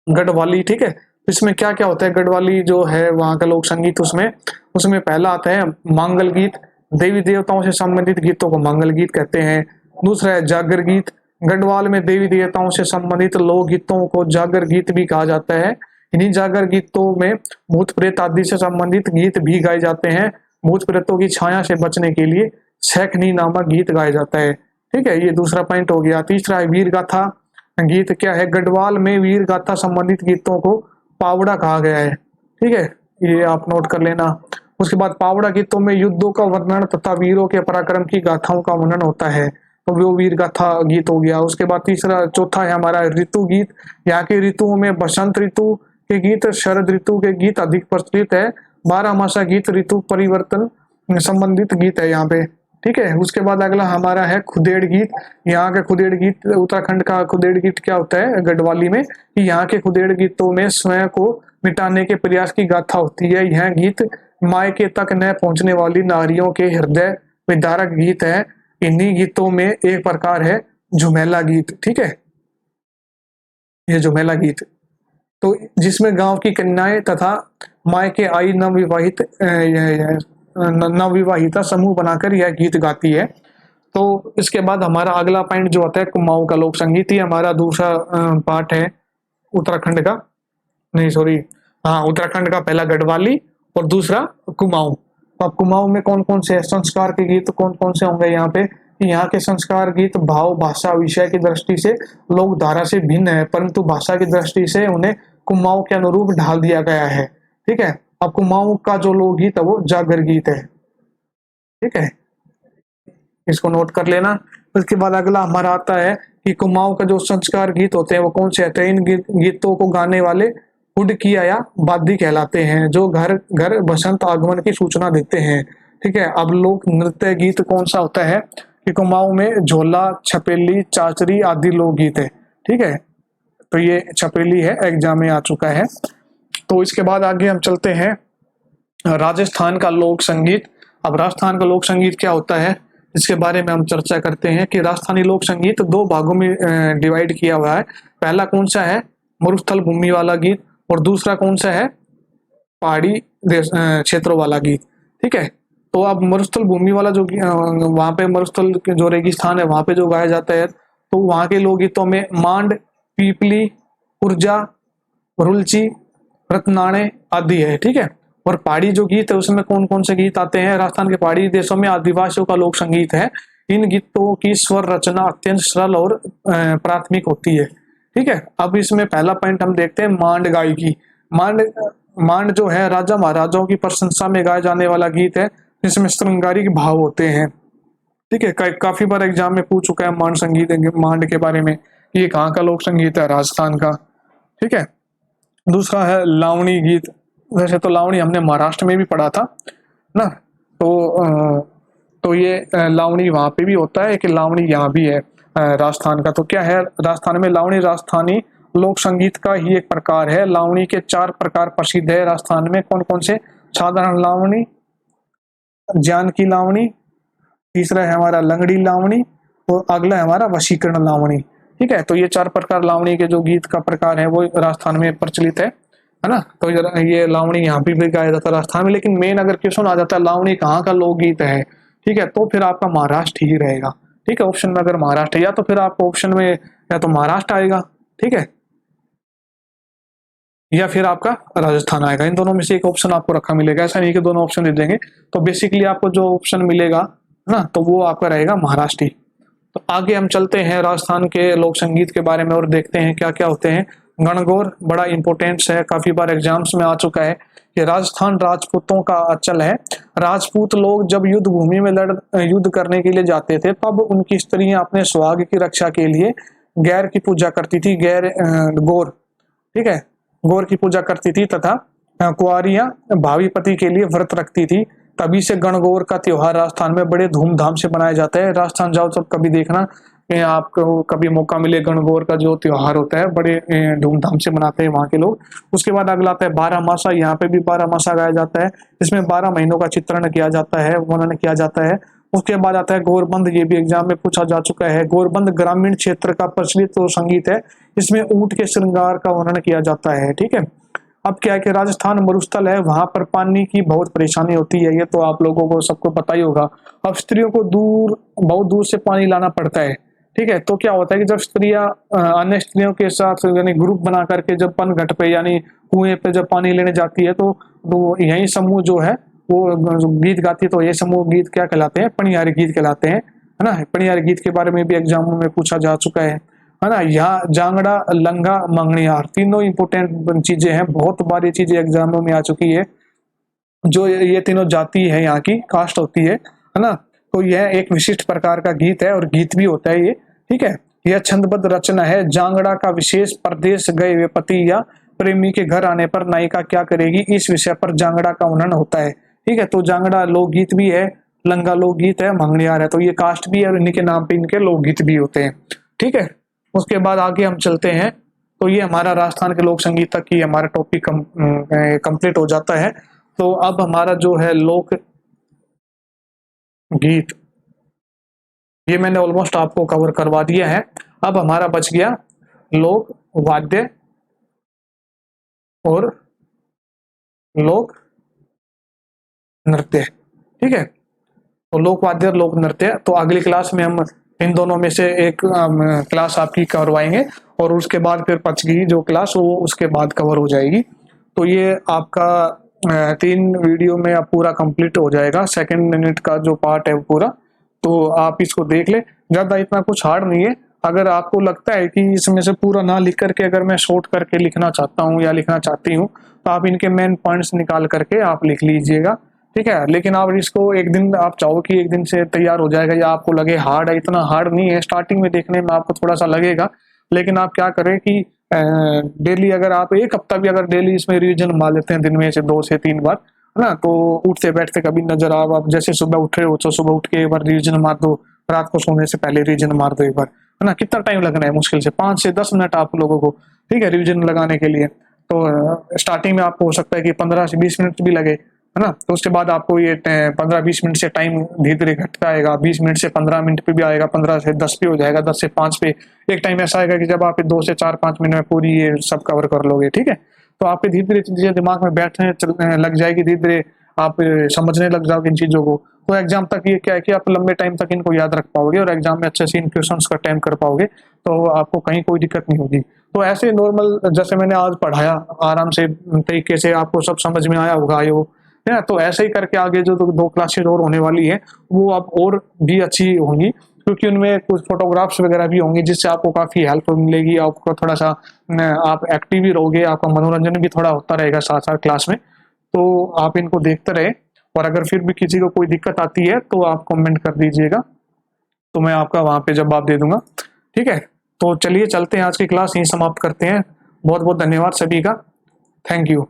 गढ़वाली, ठीक है। इसमें क्या क्या होता है, गढ़वाली जो है वहाँ का लोक संगीत, उसमें पहला आता है मंगल गीत, देवी देवताओं से संबंधित गीतों को मंगल गीत कहते हैं। दूसरा है जागर गीत, गढ़वाल में देवी देवताओं से संबंधित लोक गीतों को जागर गीत भी कहा जाता है। इन्हीं जागर गीतों में भूत प्रेत आदि से संबंधित गीत भी गाए जाते हैं। भूत प्रेतों की छाया से बचने के लिए सैखनी नामक गीत गाया जाता है, ठीक है। ये दूसरा पॉइंट हो गया। तीसरा है वीर गाथा गीत। क्या है, गढ़वाल में वीर गाथा संबंधित गीतों को पावड़ा कहा गया है, ठीक है, ये आप नोट कर लेना। उसके बाद पावड़ा गीतों में युद्धों का वर्णन तथा वीरों के पराक्रम की गाथाओं का वर्णन होता है, तो वो वीर गाथा गीत हो गया। उसके बाद चौथा है हमारा ऋतु गीत। यहाँ के ऋतुओं में बसंत ऋतु के गीत, शरद ऋतु के गीत अधिक प्रचलित है। 12 मासा गीत ऋतु परिवर्तन संबंधित गीत है यहाँ पे, ठीक है। उसके बाद अगला हमारा है खुदेड़ गीत। यहाँ का खुदेड़ गीत, उत्तराखंड का खुदेड़ गीत क्या होता है गढ़वाली में, कि यहाँ के खुदेड़ गीतों में स्वयं को मिटाने के प्रयास की गाथा होती है। यह गीत मायके तक न पहुंचने वाली नारियों के हृदय विदारक गीत है। इन्हीं गीतों में एक प्रकार है झुमेला गीत, ठीक है, ये झुमेला गीत, तो जिसमें गांव की कन्याएं तथा मायके आई नवविवाहिता समूह बनाकर यह गीत गाती है। तो इसके बाद हमारा अगला पॉइंट जो आता है कुमाऊं का लोक संगीत। ये हमारा दूसरा पार्ट है उत्तराखंड का, नहीं सॉरी, हाँ, उत्तराखंड का पहला गढ़वाली और दूसरा कुमाऊं। तो अब कुमाऊं में कौन कौन से संस्कार के गीत कौन कौन से होंगे यहाँ पे, यहाँ के संस्कार गीत भाव, भाषा, विषय की दृष्टि से लोक धारा से भिन्न है, परंतु भाषा की दृष्टि से उन्हें कुमाऊं के अनुरूप ढाल दिया गया है, ठीक है। अब कुमाऊं का जो लोकगीत है वो जागर गीत है, ठीक है, इसको नोट कर लेना। उसके बाद अगला हमारा आता है कि कुमाऊं का जो संस्कार गीत होते हैं वो कौन से होते हैं। इन गीतों को गाने वाले हुडकिया या बादी कहलाते हैं, जो घर घर बसंत आगमन की सूचना देते हैं, ठीक है। अब लोक नृत्य गीत कौन सा होता है कि कुमाऊं में झोला, छपेली, चाचरी आदि लोकगीत है, ठीक है। तो ये छपेली है, एग्जाम में आ चुका है। तो इसके बाद आगे हम चलते हैं राजस्थान का लोक संगीत। अब राजस्थान का लोक संगीत क्या होता है इसके बारे में हम चर्चा करते हैं कि राजस्थानी लोक संगीत दो भागों में डिवाइड किया हुआ है। पहला कौन सा है, मरुस्थल भूमि वाला गीत, और दूसरा कौन सा है, पहाड़ी क्षेत्रों वाला गीत, ठीक है। तो अब मरुस्थल भूमि वाला जो वहाँ पे मरुस्थल जो रेगिस्तान है वहाँ पे जो गाया जाता है, तो वहाँ के लोकगीतों में मांड, पीपली, ऊर्जा, रुलची, रत्नाणे आदि है, ठीक है। और पहाड़ी जो गीत है उसमें कौन कौन से गीत आते हैं, राजस्थान के पहाड़ी देशों में आदिवासियों का लोक संगीत है। इन गीतों की स्वर रचना अत्यंत सरल और प्राथमिक होती है, ठीक है। अब इसमें पहला पॉइंट हम देखते हैं मांड गायकी। मांड जो है राजा महाराजाओं की प्रशंसा में गाया जाने वाला गीत है, जिसमें श्रृंगारिक भाव होते हैं, ठीक है। काफी बार एग्जाम में पूछ चुका है मांड संगीत, मांड के बारे में, ये कहाँ का लोक संगीत है, राजस्थान का, ठीक है। दूसरा है लावणी गीत। वैसे तो लावणी हमने महाराष्ट्र में भी पढ़ा था ना, तो तो ये लावणी वहां पे भी होता है कि लावणी यहाँ भी है राजस्थान का। तो क्या है राजस्थान में लावणी, राजस्थानी लोक संगीत का ही एक प्रकार है। लावणी के 4 प्रकार प्रसिद्ध है राजस्थान में। कौन कौन से? साधारण लावणी, जानकी लावणी, तीसरा है हमारा लंगड़ी लावणी, और अगला है हमारा वशीकरण लावणी। ठीक है, तो ये 4 प्रकार लावणी के जो गीत का प्रकार है वो राजस्थान में प्रचलित है ना। तो ये लावणी यहाँ पे भी गाया जाता है राजस्थान में। लेकिन मेन अगर क्वेश्चन आ जाता है लावणी कहाँ का लोकगीत है, ठीक है, तो फिर आपका महाराष्ट्र ही रहेगा। ठीक है, ऑप्शन में अगर महाराष्ट्र है, या तो फिर आपको ऑप्शन में या तो महाराष्ट्र आएगा, ठीक है, या फिर आपका राजस्थान आएगा। इन दोनों में से एक ऑप्शन आपको रखा मिलेगा, ऐसा नहीं कि दोनों ऑप्शन दे देंगे। तो बेसिकली आपको जो ऑप्शन मिलेगा ना, तो वो आपका रहेगा महाराष्ट्र ही। तो आगे हम चलते हैं राजस्थान के लोक संगीत के बारे में और देखते हैं क्या क्या होते हैं। गणगौर बड़ा इंपॉर्टेंस है, काफी बार एग्जाम्स में आ चुका है। ये राजस्थान राजपूतों का अंचल है। राजपूत लोग जब युद्ध भूमि में युद्ध करने के लिए जाते थे, तब उनकी स्त्रियां अपने सुहाग की रक्षा के लिए गैर की पूजा करती थी। गौर, ठीक है, गौर की पूजा करती थी तथा कुंवारियां भावी पति के लिए व्रत रखती थी। तभी से गणगौर का त्योहार राजस्थान में बड़े धूमधाम से मनाया जाता है। राजस्थान जाओ तो कभी देखना कि आपको कभी मौका मिले, गणगौर का जो त्योहार होता है बड़े धूमधाम से मनाते हैं वहाँ के लोग। उसके बाद अगला आता है 12 मासा। यहाँ पे भी 12 मासा गाया जाता है। इसमें 12 महीनों का चित्रण किया जाता है, वर्णन किया जाता है। उसके बाद आता है गौरबंद। ये भी एग्जाम में पूछा जा चुका है। गौरबंद ग्रामीण क्षेत्र का प्रचलित तो संगीत है। इसमें ऊंट के श्रृंगार का वर्णन किया जाता है। ठीक है, अब क्या है कि राजस्थान मरुस्थल है, वहां पर पानी की बहुत परेशानी होती है। ये तो आप लोगों को सबको पता ही होगा। अब स्त्रियों को बहुत दूर से पानी लाना पड़ता है। ठीक है, तो क्या होता है कि जब स्त्रियां अन्य स्त्रियों के साथ यानी ग्रुप बना करके जब पनघट पे यानी कुएं पे जब पानी लेने जाती है, तो यही समूह जो है वो जो गीत गाती है, तो ये समूह गीत क्या कहलाते हैं? पनियारी गीत कहलाते हैं, है ना। पनियारी गीत के बारे में भी एग्जामों में पूछा जा चुका है ना। यहाँ जांगड़ा, लंगा, मंगनियार तीनों इंपोर्टेंट चीजें हैं। बहुत बार ये चीजें एग्जामों में आ चुकी है। जो ये तीनों जाति है, यहाँ की कास्ट होती है ना। तो यह एक विशिष्ट प्रकार का गीत है और गीत भी होता है ये। ठीक है, यह छंदबद्ध रचना है। जांगड़ा का विशेष परदेश गए हुए पति या प्रेमी के घर आने पर नायिका क्या करेगी, इस विषय पर जांगड़ा का वर्णन होता है। ठीक है, तो जांगड़ा लोकगीत भी है, लंगा लोकगीत है, मंगनियार है। तो ये कास्ट भी है और इन्हीं के नाम पे इनके लोकगीत भी होते हैं। ठीक है, उसके बाद आगे हम चलते हैं। तो ये हमारा राजस्थान के लोक संगीत तक ही हमारा टॉपिक कंप्लीट हो जाता है। तो अब हमारा जो है लोक गीत, ये मैंने ऑलमोस्ट आपको कवर करवा दिया है। अब हमारा बच गया लोक वाद्य और लोक नृत्य। ठीक है, तो लोक वाद्य और लोक नृत्य, तो अगली क्लास में हम इन दोनों में से एक क्लास आपकी करवाएंगे और उसके बाद फिर बचगी जो क्लास वो उसके बाद कवर हो जाएगी। तो ये आपका 3 वीडियो में अब पूरा कंप्लीट हो जाएगा। 2 मिनट का जो पार्ट है वो पूरा, तो आप इसको देख ले। ज्यादा इतना कुछ हार्ड नहीं है। अगर आपको लगता है कि इसमें से पूरा ना लिख करके अगर मैं शॉर्ट करके लिखना चाहता हूँ या लिखना चाहती हूँ, तो आप इनके मेन पॉइंट्स निकाल करके आप लिख लीजिएगा। ठीक है, लेकिन आप इसको एक दिन आप चाहो कि एक दिन से तैयार हो जाएगा या आपको लगे हार्ड है, इतना हार्ड नहीं है। स्टार्टिंग में देखने में आपको थोड़ा सा लगेगा, लेकिन आप क्या करें कि डेली अगर आप 1 हफ्ता भी अगर डेली इसमें रिवीजन मार लेते हैं दिन में से 2 से 3 बार, है ना, तो उठते बैठते कभी नजर आप जैसे सुबह उठ रहे हो तो सुबह उठ के एक बार रिवीजन मार दो, रात को सोने से पहले रिवीजन मार दो एक बार, है ना। कितना टाइम लगना है? मुश्किल से 5 से 10 मिनट आप लोगों को, ठीक है, रिवीजन लगाने के लिए। तो स्टार्टिंग में आपको हो सकता है कि 15 से 20 मिनट भी लगे, है ना। तो उसके बाद आपको ये 15-20 मिनट से टाइम धीरे धीरे घटता आएगा। 20 मिनट से 15 मिनट पे भी आएगा, 15 से 10 पे हो जाएगा, 10 से 5 पे। एक टाइम ऐसा आएगा कि जब आप 2 से 4-5 मिनट में पूरी ये सब कवर कर लोगे। ठीक है, तो आपके धीरे धीरे चीजें दिमाग में बैठने लग जाएगी, धीरे धीरे आप समझने लग जाओगे इन चीजों को। तो एग्जाम तक ये क्या है कि आप लंबे टाइम तक इनको याद रख पाओगे और एग्जाम में अच्छे से इन क्वेश्चंस का अटेम्प्ट कर पाओगे, तो आपको कहीं कोई दिक्कत नहीं होगी। तो ऐसे नॉर्मल जैसे मैंने आज पढ़ाया, आराम से तरीके से आपको सब समझ में आया होगा ये वो, है ना। तो ऐसे ही करके आगे जो 2 क्लासेज और होने वाली है वो अब और भी अच्छी होंगी, क्योंकि उनमें कुछ फोटोग्राफ्स वगैरह भी होंगे जिससे आपको काफी हेल्प मिलेगी। आपको थोड़ा सा आप एक्टिव भी रहोगे, आपका मनोरंजन भी थोड़ा होता रहेगा साथ साथ क्लास में। तो आप इनको देखते रहे और अगर फिर भी किसी को कोई दिक्कत आती है तो आप कमेंट कर दीजिएगा, तो मैं आपका वहां पे जवाब दे दूंगा। ठीक है, तो चलिए चलते हैं, आज की क्लास यहीं समाप्त करते हैं। बहुत बहुत धन्यवाद सभी का, थैंक यू।